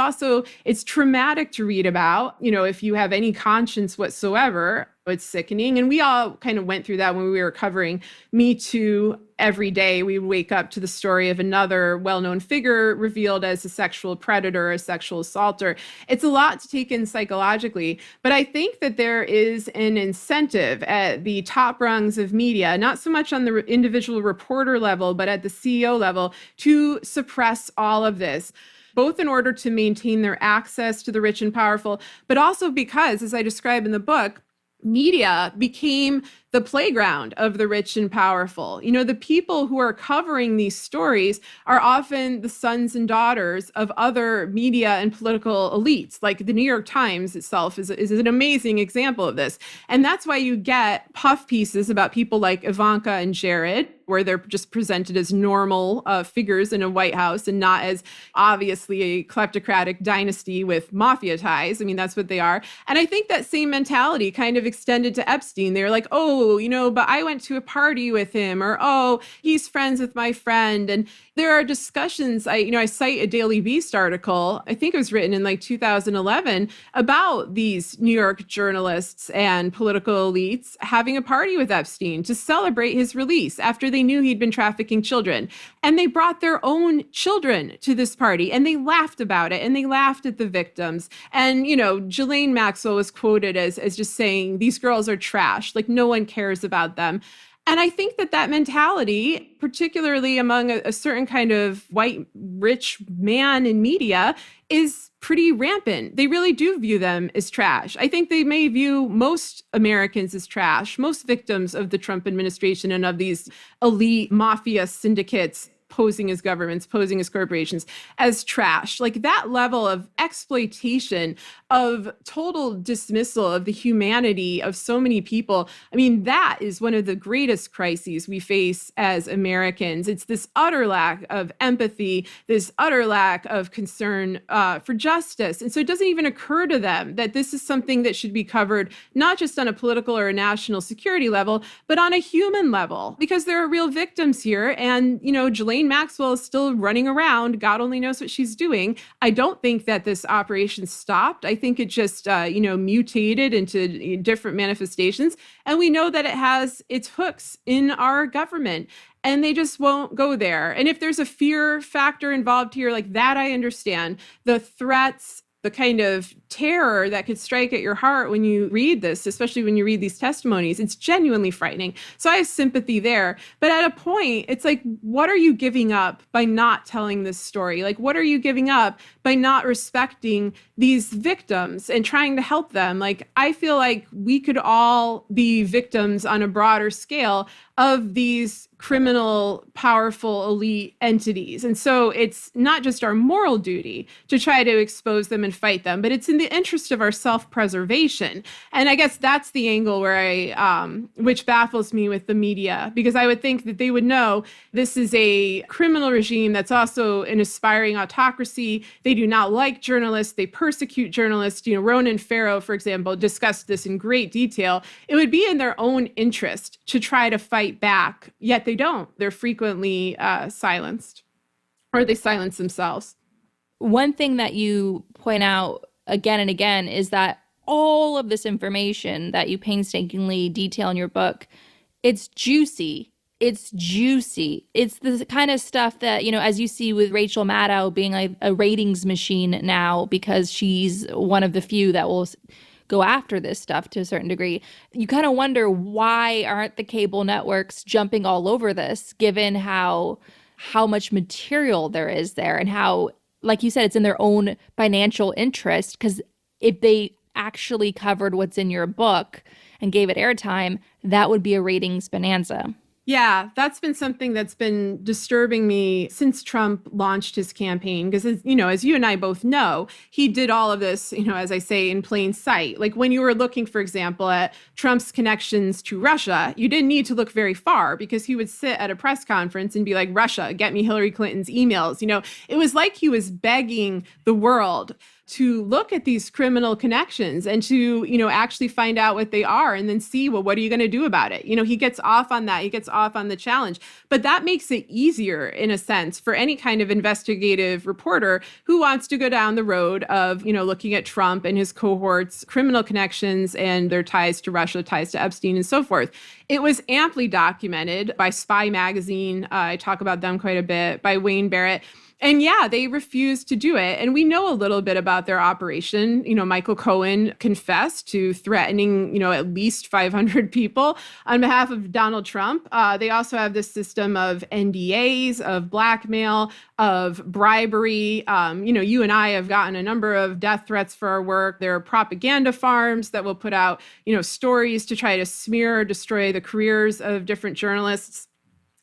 it's traumatic to read about, if you have any conscience whatsoever. It's sickening. And we all kind of went through that when we were covering Me Too. Every day we would wake up to the story of another well-known figure revealed as a sexual predator, a sexual assaulter. It's a lot to take in psychologically, but I think that there is an incentive at the top rungs of media, not so much on the individual reporter level, but at the CEO level, to suppress all of this, both in order to maintain their access to the rich and powerful, but also because, as I describe in the book, media became the playground of the rich and powerful. The people who are covering these stories are often the sons and daughters of other media and political elites. Like the New York Times itself is an amazing example of this. And that's why you get puff pieces about people like Ivanka and Jared, where they're just presented as normal figures in a White House and not as obviously a kleptocratic dynasty with mafia ties. I mean, that's what they are. And I think that same mentality kind of extended to Epstein. They were like, oh, but I went to a party with him, or, oh, he's friends with my friend. And there are discussions. I cite a Daily Beast article, I think it was written in like 2011, about these New York journalists and political elites having a party with Epstein to celebrate his release after they knew he'd been trafficking children. And they brought their own children to this party and they laughed about it and they laughed at the victims. And, Ghislaine Maxwell was quoted as just saying, these girls are trash, like no one cares about them. And I think that mentality, particularly among a certain kind of white, rich man in media, is pretty rampant. They really do view them as trash. I think they may view most Americans as trash, most victims of the Trump administration and of these elite mafia syndicates posing as governments, posing as corporations, as trash. Like that level of exploitation, of total dismissal of the humanity of so many people. I mean, that is one of the greatest crises we face as Americans. It's this utter lack of empathy, this utter lack of concern for justice. And so it doesn't even occur to them that this is something that should be covered not just on a political or a national security level, but on a human level, because there are real victims here. And, you know, Ghislaine Maxwell is still running around. God only knows what she's doing. I don't think that this operation stopped. I think it just, mutated into different manifestations. And we know that it has its hooks in our government. And they just won't go there. And if there's a fear factor involved here, like that, I understand. The threats, the kind of terror that could strike at your heart when you read this, especially when you read these testimonies, it's genuinely frightening. So I have sympathy there. But at a point, it's like, what are you giving up by not telling this story? Like, what are you giving up by not respecting these victims and trying to help them? Like, I feel like we could all be victims on a broader scale of these criminal, powerful, elite entities. And so it's not just our moral duty to try to expose them and fight them, but it's in the interest of our self-preservation. And I guess that's the angle where which baffles me with the media, because I would think that they would know this is a criminal regime that's also an aspiring autocracy. They do not like journalists. They persecute journalists. You know, Ronan Farrow, for example, discussed this in great detail. It would be in their own interest to try to fight back, yet they don't. They're frequently silenced, or they silence themselves. One thing that you point out again and again is that all of this information that you painstakingly detail in your book, it's juicy. It's juicy. It's the kind of stuff that, you know, as you see with Rachel Maddow being a ratings machine now because she's one of the few that will go after this stuff to a certain degree. You kind of wonder, why aren't the cable networks jumping all over this, given how much material there is there, and how, like you said, it's in their own financial interest? Because if they actually covered what's in your book and gave it airtime, that would be a ratings bonanza. Yeah, that's been something that's been disturbing me since Trump launched his campaign. Because, as you and I both know, he did all of this, as I say, in plain sight. Like when you were looking, for example, at Trump's connections to Russia, you didn't need to look very far, because he would sit at a press conference and be like, Russia, get me Hillary Clinton's emails. It was like he was begging the world to look at these criminal connections and to, actually find out what they are, and then see, well, what are you going to do about it? He gets off on that. He gets off on the challenge. But that makes it easier, in a sense, for any kind of investigative reporter who wants to go down the road of, looking at Trump and his cohorts' criminal connections and their ties to Russia, ties to Epstein, and so forth. It was amply documented by Spy Magazine. I talk about them quite a bit, by Wayne Barrett. And yeah, they refused to do it. And we know a little bit about their operation. Michael Cohen confessed to threatening, at least 500 people on behalf of Donald Trump. They also have this system of NDAs, of blackmail, of bribery. You and I have gotten a number of death threats for our work. There are propaganda farms that will put out, stories to try to smear or destroy the careers of different journalists.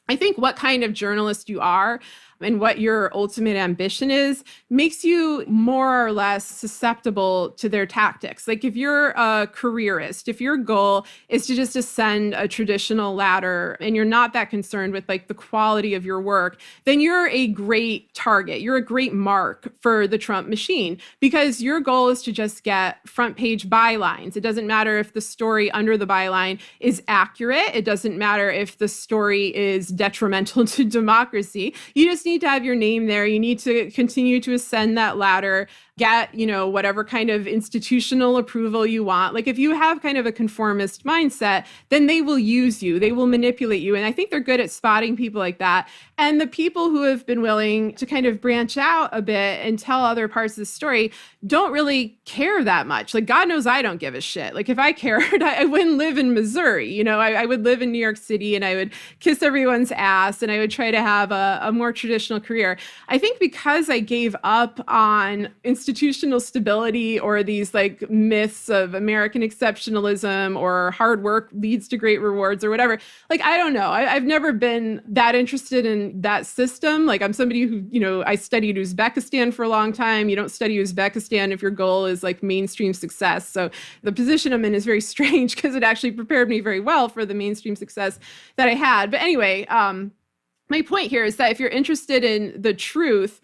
I think what kind of journalist you are and what your ultimate ambition is makes you more or less susceptible to their tactics. Like if you're a careerist, if your goal is to just ascend a traditional ladder and you're not that concerned with like the quality of your work, then you're a great target. You're a great mark for the Trump machine, because your goal is to just get front page bylines. It doesn't matter if the story under the byline is accurate. It doesn't matter if the story is detrimental to democracy. You just need to have your name there. You need to continue to ascend that ladder, get, whatever kind of institutional approval you want. Like if you have kind of a conformist mindset, then they will use you. They will manipulate you. And I think they're good at spotting people like that. And the people who have been willing to kind of branch out a bit and tell other parts of the story don't really care that much. Like God knows I don't give a shit. Like if I cared, I wouldn't live in Missouri. I would live in New York City and I would kiss everyone's ass and I would try to have a more traditional career. I think because I gave up on institutional institutional stability or these like myths of American exceptionalism or hard work leads to great rewards or whatever. Like, I don't know. I've never been that interested in that system. Like, I'm somebody who, I studied Uzbekistan for a long time. You don't study Uzbekistan if your goal is like mainstream success. So the position I'm in is very strange because it actually prepared me very well for the mainstream success that I had. But anyway, my point here is that if you're interested in the truth,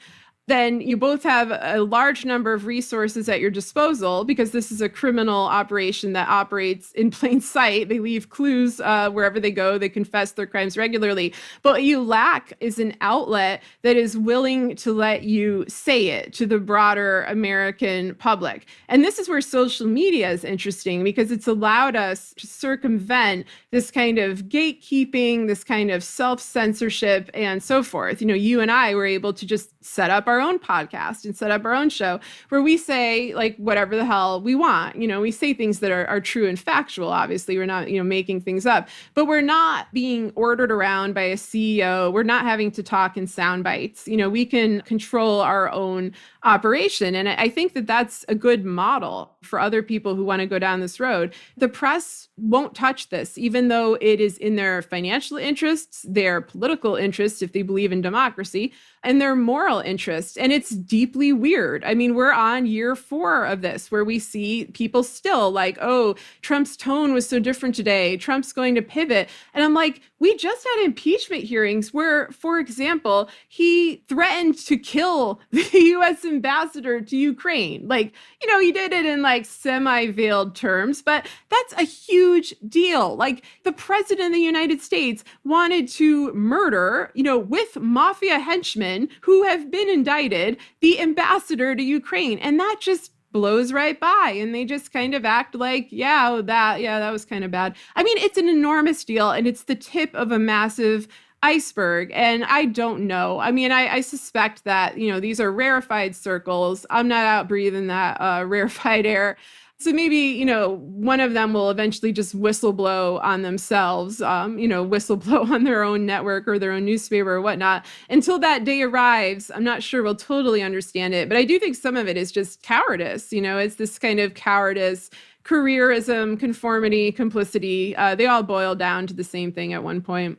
then you both have a large number of resources at your disposal because this is a criminal operation that operates in plain sight. They leave clues wherever they go. They confess their crimes regularly. But what you lack is an outlet that is willing to let you say it to the broader American public. And this is where social media is interesting because it's allowed us to circumvent this kind of gatekeeping, this kind of self-censorship, and so forth. You and I were able to just set up our own podcast and set up our own show where we say like whatever the hell we want. We say things that are true and factual. Obviously, we're not, making things up, but we're not being ordered around by a CEO. We're not having to talk in sound bites. We can control our own operation. And I think that that's a good model for other people who want to go down this road. The press won't touch this, even though it is in their financial interests, their political interests, if they believe in democracy, and their moral interests. And it's deeply weird. I mean, we're on year 4 of this, where we see people still like, oh, Trump's tone was so different today. Trump's going to pivot. And I'm like, we just had impeachment hearings where, for example, he threatened to kill the U.S. ambassador to Ukraine. Like, he did it in like semi-veiled terms, but that's a huge deal. Like, the president of the United States wanted to murder, with mafia henchmen who have been indicted, the ambassador to Ukraine. And that just blows right by. And they just kind of act like, that was kind of bad. I mean, it's an enormous deal and it's the tip of a massive iceberg. And I don't know. I mean, I suspect that, these are rarefied circles. I'm not out breathing that rarefied air. So maybe, one of them will eventually just whistleblow on themselves, whistleblow on their own network or their own newspaper or whatnot. Until that day arrives, I'm not sure we'll totally understand it. But I do think some of it is just cowardice. It's this kind of cowardice, careerism, conformity, complicity. They all boil down to the same thing at one point.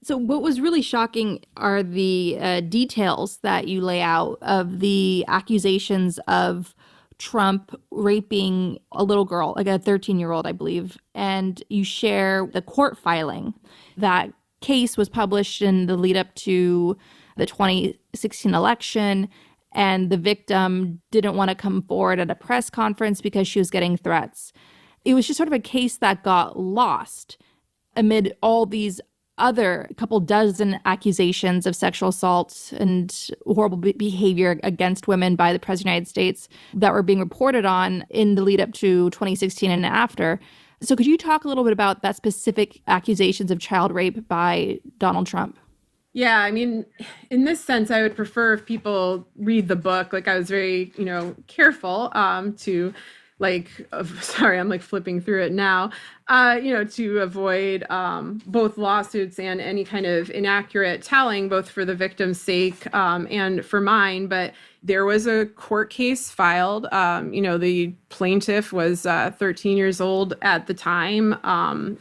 So what was really shocking are the details that you lay out of the accusations of Trump raping a little girl, like a 13-year-old, I believe. And you share the court filing. That case was published in the lead up to the 2016 election. And the victim didn't want to come forward at a press conference because she was getting threats. It was just sort of a case that got lost amid all these other couple dozen accusations of sexual assault and horrible behavior against women by the President of the United States that were being reported on in the lead up to 2016 and after. So could you talk a little bit about that specific accusations of child rape by Donald Trump? Yeah, I mean, in this sense, I would prefer if people read the book. Like, I was very, careful to sorry, I'm like flipping through it now, to avoid both lawsuits and any kind of inaccurate telling, both for the victim's sake and for mine. But there was a court case filed. The plaintiff was 13 years old at the time.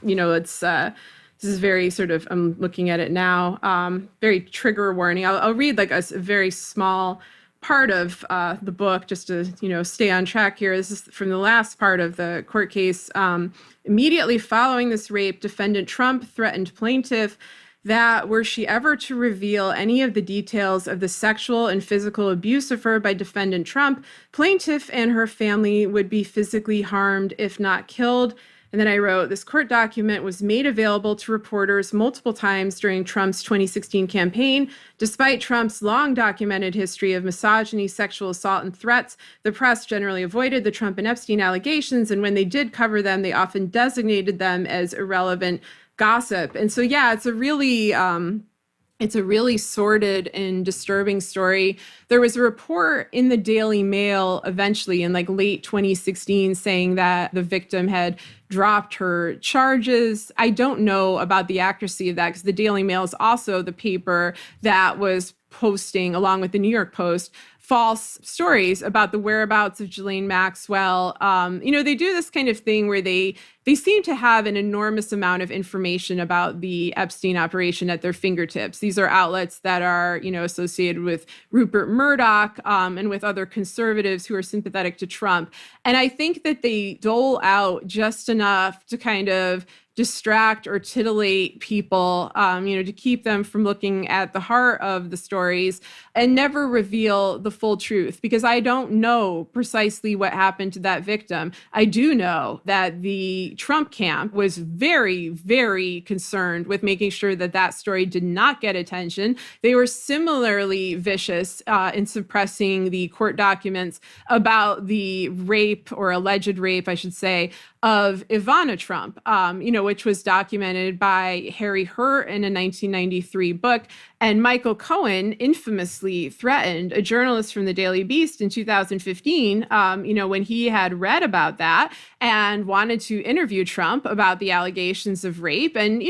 This is very sort of, I'm looking at it now, very trigger warning. I'll read like a very small part of the book just to, stay on track here. This is from the last part of the court case. Immediately following this rape, defendant Trump threatened plaintiff that were she ever to reveal any of the details of the sexual and physical abuse of her by defendant Trump, plaintiff and her family would be physically harmed, if not killed. And then I wrote, this court document was made available to reporters multiple times during Trump's 2016 campaign. Despite Trump's long documented history of misogyny, sexual assault, and threats, the press generally avoided the Trump and Epstein allegations. And when they did cover them, they often designated them as irrelevant gossip. And so, yeah, it's a really sordid and disturbing story. There was a report in the Daily Mail eventually in like late 2016 saying that the victim had dropped her charges. I don't know about the accuracy of that because the Daily Mail is also the paper that was posting, along with the New York Post, false stories about the whereabouts of Ghislaine Maxwell. They do this kind of thing where they seem to have an enormous amount of information about the Epstein operation at their fingertips. These are outlets that are, associated with Rupert Murdoch and with other conservatives who are sympathetic to Trump. And I think that they dole out just enough to kind of distract or titillate people, to keep them from looking at the heart of the stories and never reveal the full truth, because I don't know precisely what happened to that victim. I do know that the Trump camp was very, very concerned with making sure that that story did not get attention. They were similarly vicious in suppressing the court documents about the rape, or alleged rape, I should say, of Ivana Trump, which was documented by Harry Hurt in a 1993 book. And Michael Cohen infamously threatened a journalist from the Daily Beast in 2015, when he had read about that and wanted to interview Trump about the allegations of rape. And,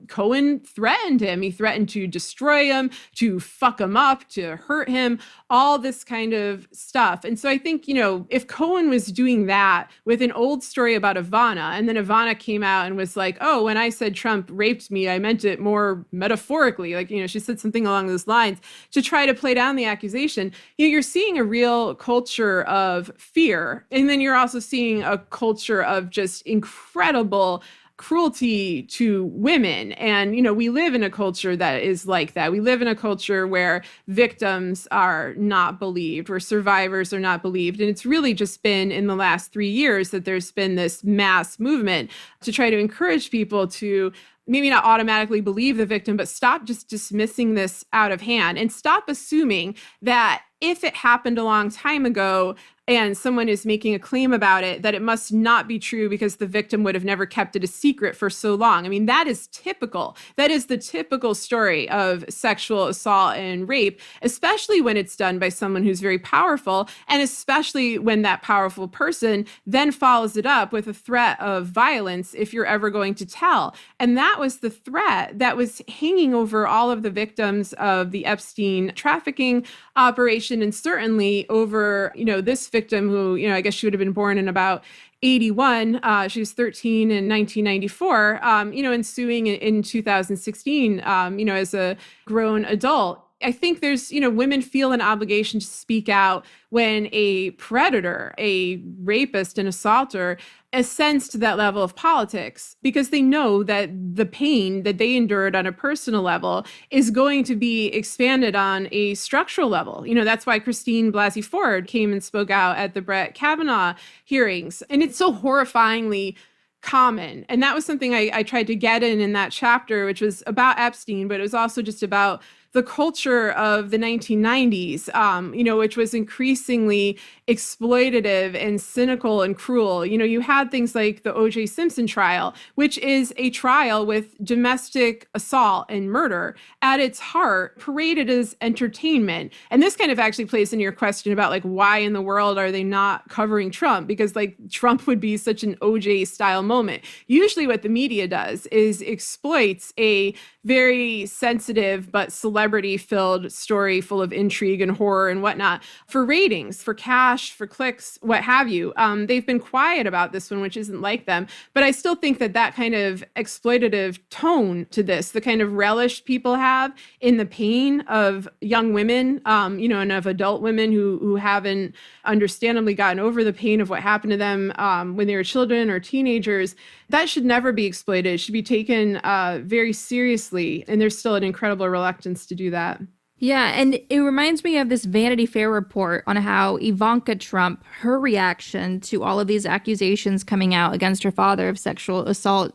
Cohen threatened him. He threatened to destroy him, to fuck him up, to hurt him, all this kind of stuff. And so I think, if Cohen was doing that with an old story about Ivana, and then Ivana came out and was like, oh, when I said Trump raped me, I meant it more metaphorically. Like, she said something along those lines to try to play down the accusation. You're seeing a real culture of fear. And then you're also seeing a culture of just incredible cruelty to women. And, we live in a culture that is like that. We live in a culture where victims are not believed, where survivors are not believed. And it's really just been in the last 3 years that there's been this mass movement to try to encourage people to maybe not automatically believe the victim, but stop just dismissing this out of hand and stop assuming that if it happened a long time ago and someone is making a claim about it, that it must not be true because the victim would have never kept it a secret for so long. I mean, that is typical. That is the typical story of sexual assault and rape, especially when it's done by someone who's very powerful, and especially when that powerful person then follows it up with a threat of violence if you're ever going to tell. And that was the threat that was hanging over all of the victims of the Epstein trafficking operation, and certainly over, this victim who, I guess she would have been born in about 81. She was 13 in 1994, and suing in 2016, as a grown adult. I think there's, women feel an obligation to speak out when a predator, a rapist, an assaulter ascends to that level of politics, because they know that the pain that they endured on a personal level is going to be expanded on a structural level. That's why Christine Blasey Ford came and spoke out at the Brett Kavanaugh hearings. And it's so horrifyingly common. And that was something I tried to get in that chapter, which was about Epstein, but it was also just about the culture of the 1990s, which was increasingly exploitative and cynical and cruel. You had things like the O.J. Simpson trial, which is a trial with domestic assault and murder at its heart, paraded as entertainment. And this kind of actually plays into your question about why in the world are they not covering Trump? Because Trump would be such an O.J. style moment. Usually what the media does is exploits a very sensitive but celebrity-filled story full of intrigue and horror and whatnot for ratings, for cash, for clicks, what have you. They've been quiet about this one, which isn't like them. But I still think that kind of exploitative tone to this, the kind of relish people have in the pain of young women, and of adult women who haven't understandably gotten over the pain of what happened to them when they were children or teenagers, that should never be exploited. It should be taken very seriously. And there's still an incredible reluctance to do that. Yeah, and it reminds me of this Vanity Fair report on how Ivanka Trump, her reaction to all of these accusations coming out against her father of sexual assault,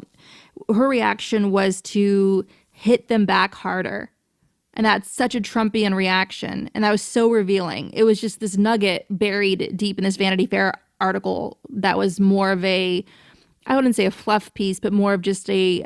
her reaction was to hit them back harder. And that's such a Trumpian reaction. And that was so revealing. It was just this nugget buried deep in this Vanity Fair article that was more of I wouldn't say a fluff piece, but more of just a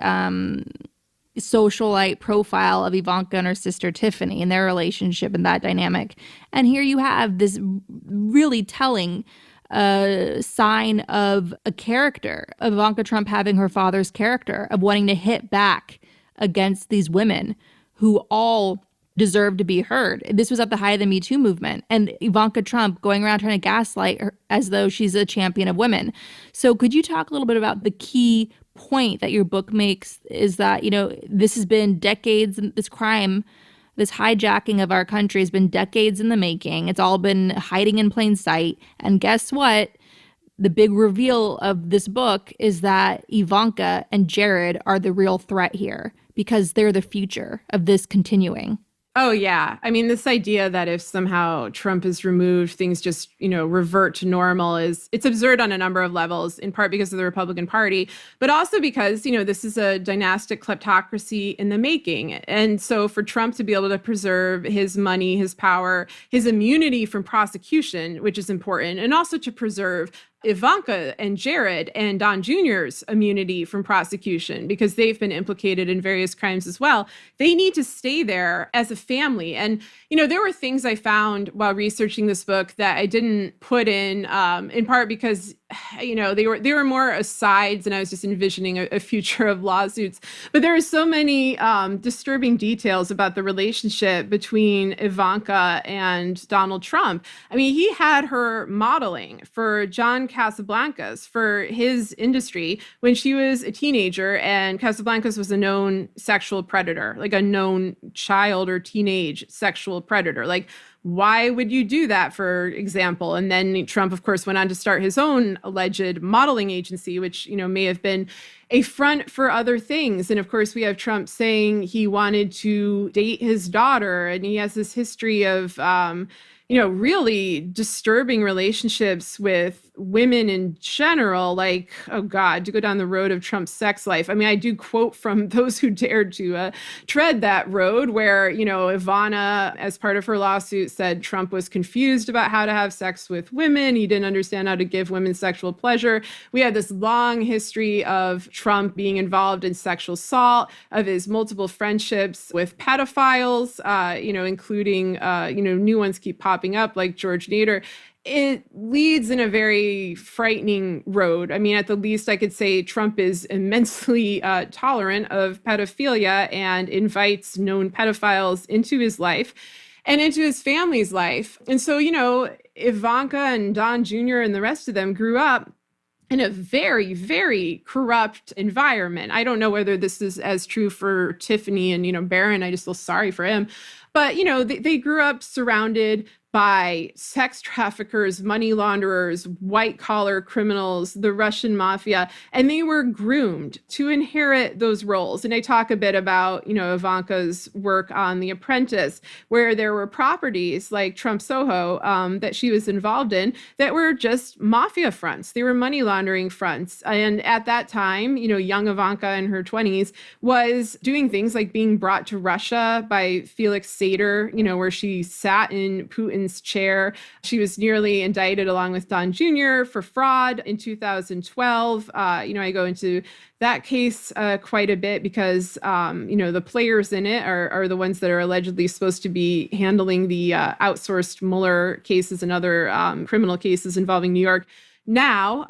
socialite profile of Ivanka and her sister Tiffany and their relationship and that dynamic. And here you have this really telling sign of a character, of Ivanka Trump having her father's character, of wanting to hit back against these women who all deserve to be heard. This was at the height of the Me Too movement, and Ivanka Trump going around trying to gaslight her as though she's a champion of women. So could you talk a little bit about the key point that your book makes is that, this has been decades, this crime, this hijacking of our country has been decades in the making. It's all been hiding in plain sight. And guess what? The big reveal of this book is that Ivanka and Jared are the real threat here because they're the future of this continuing. Oh, yeah. I mean, this idea that if somehow Trump is removed, things just, revert to normal it's absurd on a number of levels, in part because of the Republican Party, but also because, this is a dynastic kleptocracy in the making. And so for Trump to be able to preserve his money, his power, his immunity from prosecution, which is important, and also to preserve Ivanka and Jared and Don Jr.'s immunity from prosecution because they've been implicated in various crimes as well. They need to stay there as a family. And, there were things I found while researching this book that I didn't put in part because, they were more asides and I was just envisioning a future of lawsuits. But there are so many disturbing details about the relationship between Ivanka and Donald Trump. I mean, he had her modeling for John Casablancas for his industry when she was a teenager, and Casablancas was a known sexual predator, like a known child or teenage sexual predator. Like, why would you do that, for example? And then Trump, of course, went on to start his own alleged modeling agency, which, may have been a front for other things. And of course, we have Trump saying he wanted to date his daughter, and he has this history of, really disturbing relationships with women in general, like, oh God, to go down the road of Trump's sex life. I mean, I do quote from those who dared to tread that road where, Ivana, as part of her lawsuit, said Trump was confused about how to have sex with women. He didn't understand how to give women sexual pleasure. We had this long history of Trump being involved in sexual assault, of his multiple friendships with pedophiles, including, new ones keep popping up like George Nader. It leads in a very frightening road. I mean, at the least, I could say Trump is immensely tolerant of pedophilia and invites known pedophiles into his life and into his family's life. And so, Ivanka and Don Jr. and the rest of them grew up in a very, very corrupt environment. I don't know whether this is as true for Tiffany and, Barron. I just feel sorry for him. But, they grew up surrounded by sex traffickers, money launderers, white-collar criminals, the Russian mafia, and they were groomed to inherit those roles. And I talk a bit about, Ivanka's work on The Apprentice, where there were properties like Trump Soho that she was involved in that were just mafia fronts. They were money laundering fronts. And at that time, young Ivanka in her 20s was doing things like being brought to Russia by Felix Sater, where she sat in Putin's chair. She was nearly indicted along with Don Jr. for fraud in 2012. I go into that case quite a bit because, the players in it are the ones that are allegedly supposed to be handling the outsourced Mueller cases and other criminal cases involving New York now.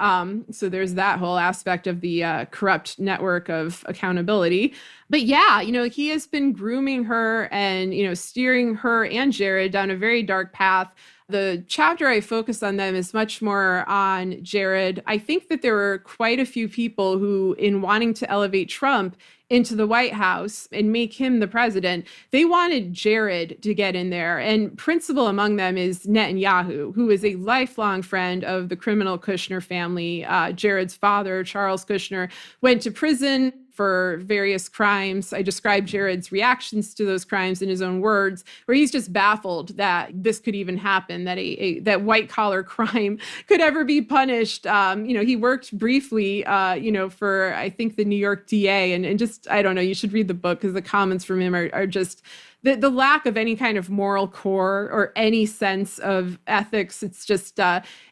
So there's that whole aspect of the corrupt network of accountability. But yeah, he has been grooming her and, steering her and Jared down a very dark path. The chapter I focus on them is much more on Jared. I think that there were quite a few people who, in wanting to elevate Trump into the White House and make him the president, they wanted Jared to get in there. And principal among them is Netanyahu, who is a lifelong friend of the criminal Kushner family. Jared's father, Charles Kushner, went to prison for various crimes. I described Jared's reactions to those crimes in his own words, where he's just baffled that this could even happen, that that white collar crime could ever be punished. He worked briefly, for I think the New York DA, and just, I don't know, you should read the book because the comments from him are just the lack of any kind of moral core or any sense of ethics. It's just,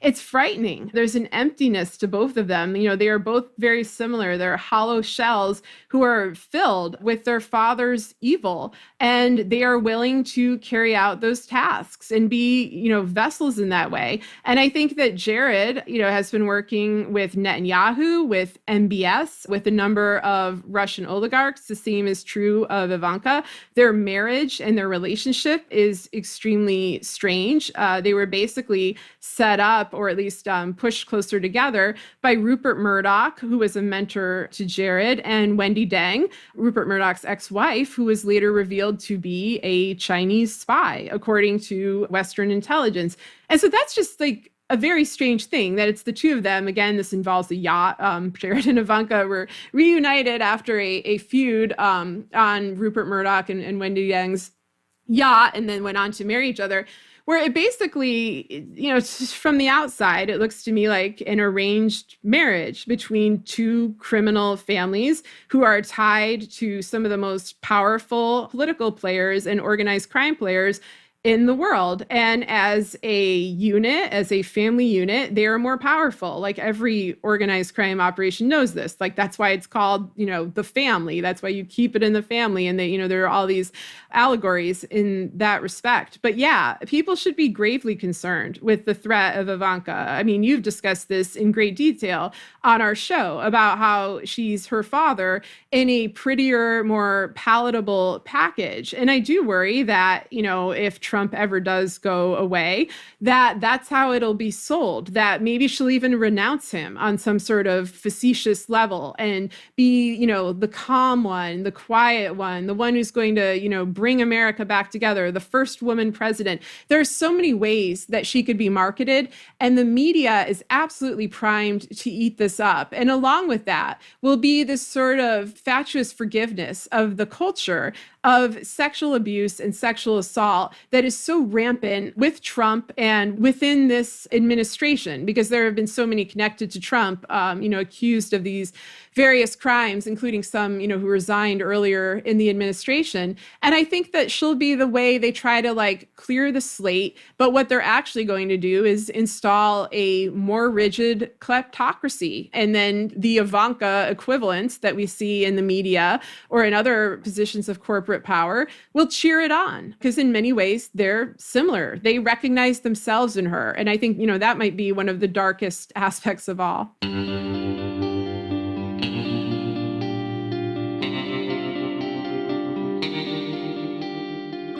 it's frightening. There's an emptiness to both of them. They are both very similar. They're hollow shells who are filled with their father's evil, and they are willing to carry out those tasks and be, vessels in that way. And I think that Jared, has been working with Netanyahu, with MBS, with a number of Russian oligarchs. The same is true of Ivanka. Their marriage marriage and their relationship is extremely strange. They were basically set up, or at least pushed closer together, by Rupert Murdoch, who was a mentor to Jared, and Wendy Deng, Rupert Murdoch's ex-wife, who was later revealed to be a Chinese spy, according to Western intelligence. And so that's just like a very strange thing that it's the two of them. Again, this involves a yacht. Jared and Ivanka were reunited after a feud on Rupert Murdoch and Wendy Deng's yacht, and then went on to marry each other, where it basically, from the outside, it looks to me like an arranged marriage between two criminal families who are tied to some of the most powerful political players and organized crime players in the world. And as a unit, as a family unit, they are more powerful. Like every organized crime operation knows this. Like that's why it's called, the family. That's why you keep it in the family. And there are all these allegories in that respect. But yeah, people should be gravely concerned with the threat of Ivanka. I mean, you've discussed this in great detail on our show about how she's her father in a prettier, more palatable package. And I do worry that, if Trump ever does go away, that's how it'll be sold, that maybe she'll even renounce him on some sort of facetious level and be, the calm one, the quiet one, the one who's going to, bring America back together, the first woman president. There's so many ways that she could be marketed, and the media is absolutely primed to eat this up. And along with that will be this sort of fatuous forgiveness of the culture of sexual abuse and sexual assault that is so rampant with Trump and within this administration, because there have been so many connected to Trump, accused of these various crimes, including some, who resigned earlier in the administration. And I think that she'll be the way they try to clear the slate. But what they're actually going to do is install a more rigid kleptocracy. And then the Ivanka equivalents that we see in the media or in other positions of corporate power will cheer it on, because in many ways they're similar. They recognize themselves in her. And I think, that might be one of the darkest aspects of all.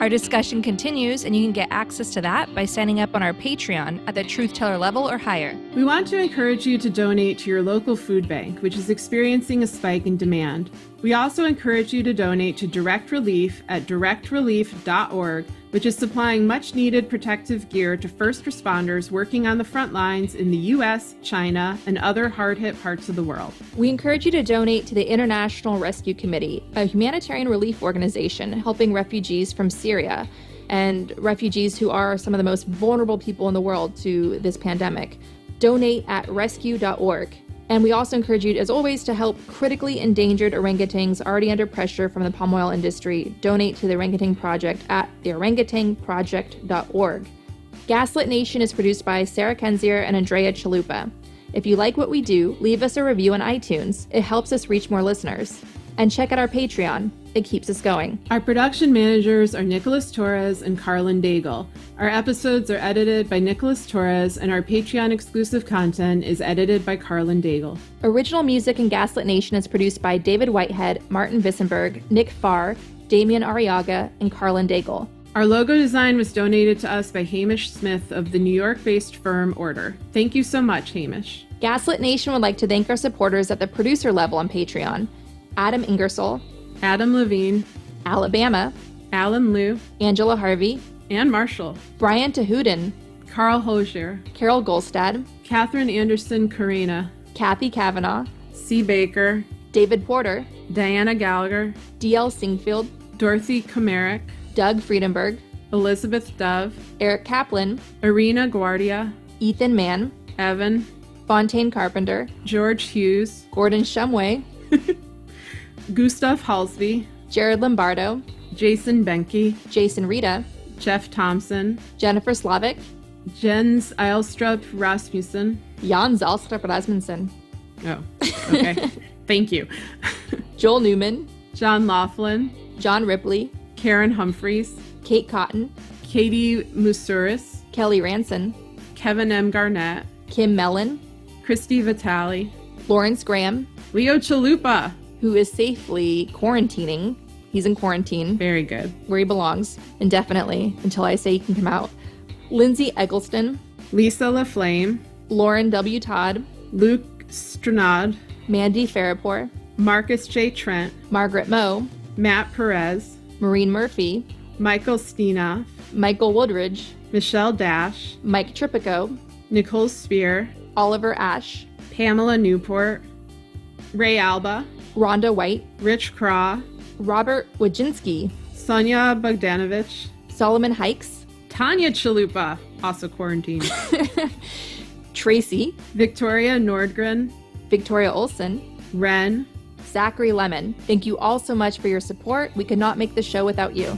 Our discussion continues, and you can get access to that by signing up on our Patreon at the Truth Teller level or higher. We want to encourage you to donate to your local food bank, which is experiencing a spike in demand. We also encourage you to donate to Direct Relief at directrelief.org, which is supplying much-needed protective gear to first responders working on the front lines in the U.S., China, and other hard-hit parts of the world. We encourage you to donate to the International Rescue Committee, a humanitarian relief organization helping refugees from Syria and refugees who are some of the most vulnerable people in the world to this pandemic. Donate at rescue.org. And we also encourage you, as always, to help critically endangered orangutans already under pressure from the palm oil industry. Donate to the Orangutan Project at theorangutanproject.org. Gaslit Nation is produced by Sarah Kendzior and Andrea Chalupa. If you like what we do, leave us a review on iTunes. It helps us reach more listeners. And check out our Patreon. It keeps us going. Our production managers are Nicholas Torres and Carlin Daigle. Our episodes are edited by Nicholas Torres, and our Patreon exclusive content is edited by Carlin Daigle. Original music in Gaslit Nation is produced by David Whitehead, Martin Vissenberg, Nick Farr, Damian Arriaga, and Carlin Daigle. Our logo design was donated to us by Hamish Smith of the New York-based firm Order. Thank you so much, Hamish. Gaslit Nation would like to thank our supporters at the producer level on Patreon: Adam Ingersoll, Adam Levine, Alabama, Alan Liu, Angela Harvey, Ann Marshall, Brian Tahudin, Carl Hosier, Carol Golstad, Catherine Anderson Karina, Kathy Kavanaugh, C. Baker, David Porter, Diana Gallagher, D.L. Singfield, Dorothy Komarick, Doug Friedenberg, Elizabeth Dove, Eric Kaplan, Irina Guardia, Ethan Mann, Evan, Fontaine Carpenter, George Hughes, Gordon Shumway, Gustav Halsby, Jared Lombardo, Jason Benke, Jason Rita, Jeff Thompson, Jennifer Slavic, Jens Eilstrup Rasmussen. Jan Zalstrup Rasmussen, Oh, okay. Thank you. Joel Newman, John Laughlin, John Ripley, Karen Humphreys, Kate Cotton, Katie Musuris, Kelly Ranson, Kevin M. Garnett, Kim Mellon, Christy Vitale, Lawrence Graham, Leo Chalupa, who is safely quarantining, He's in quarantine, Very good. where he belongs, indefinitely, until I say he can come out. Lindsay Eggleston, Lisa LaFlame, Lauren W. Todd, Luke Stranad, Mandy Farrapore, Marcus J. Trent, Margaret Moe, Matt Perez, Maureen Murphy, Michael Steenoff, Michael Woodridge, Michelle Dash, Mike Tripico, Nicole Spear, Oliver Ash, Pamela Newport, Ray Alba, Rhonda White, Rich Craw, Robert Wojcinski, Sonia Bogdanovich, Solomon Hikes, Tanya Chalupa, also quarantined, Tracy, Victoria Nordgren, Victoria Olson, Ren, Zachary Lemon. Thank you all so much for your support. We could not make the show without you.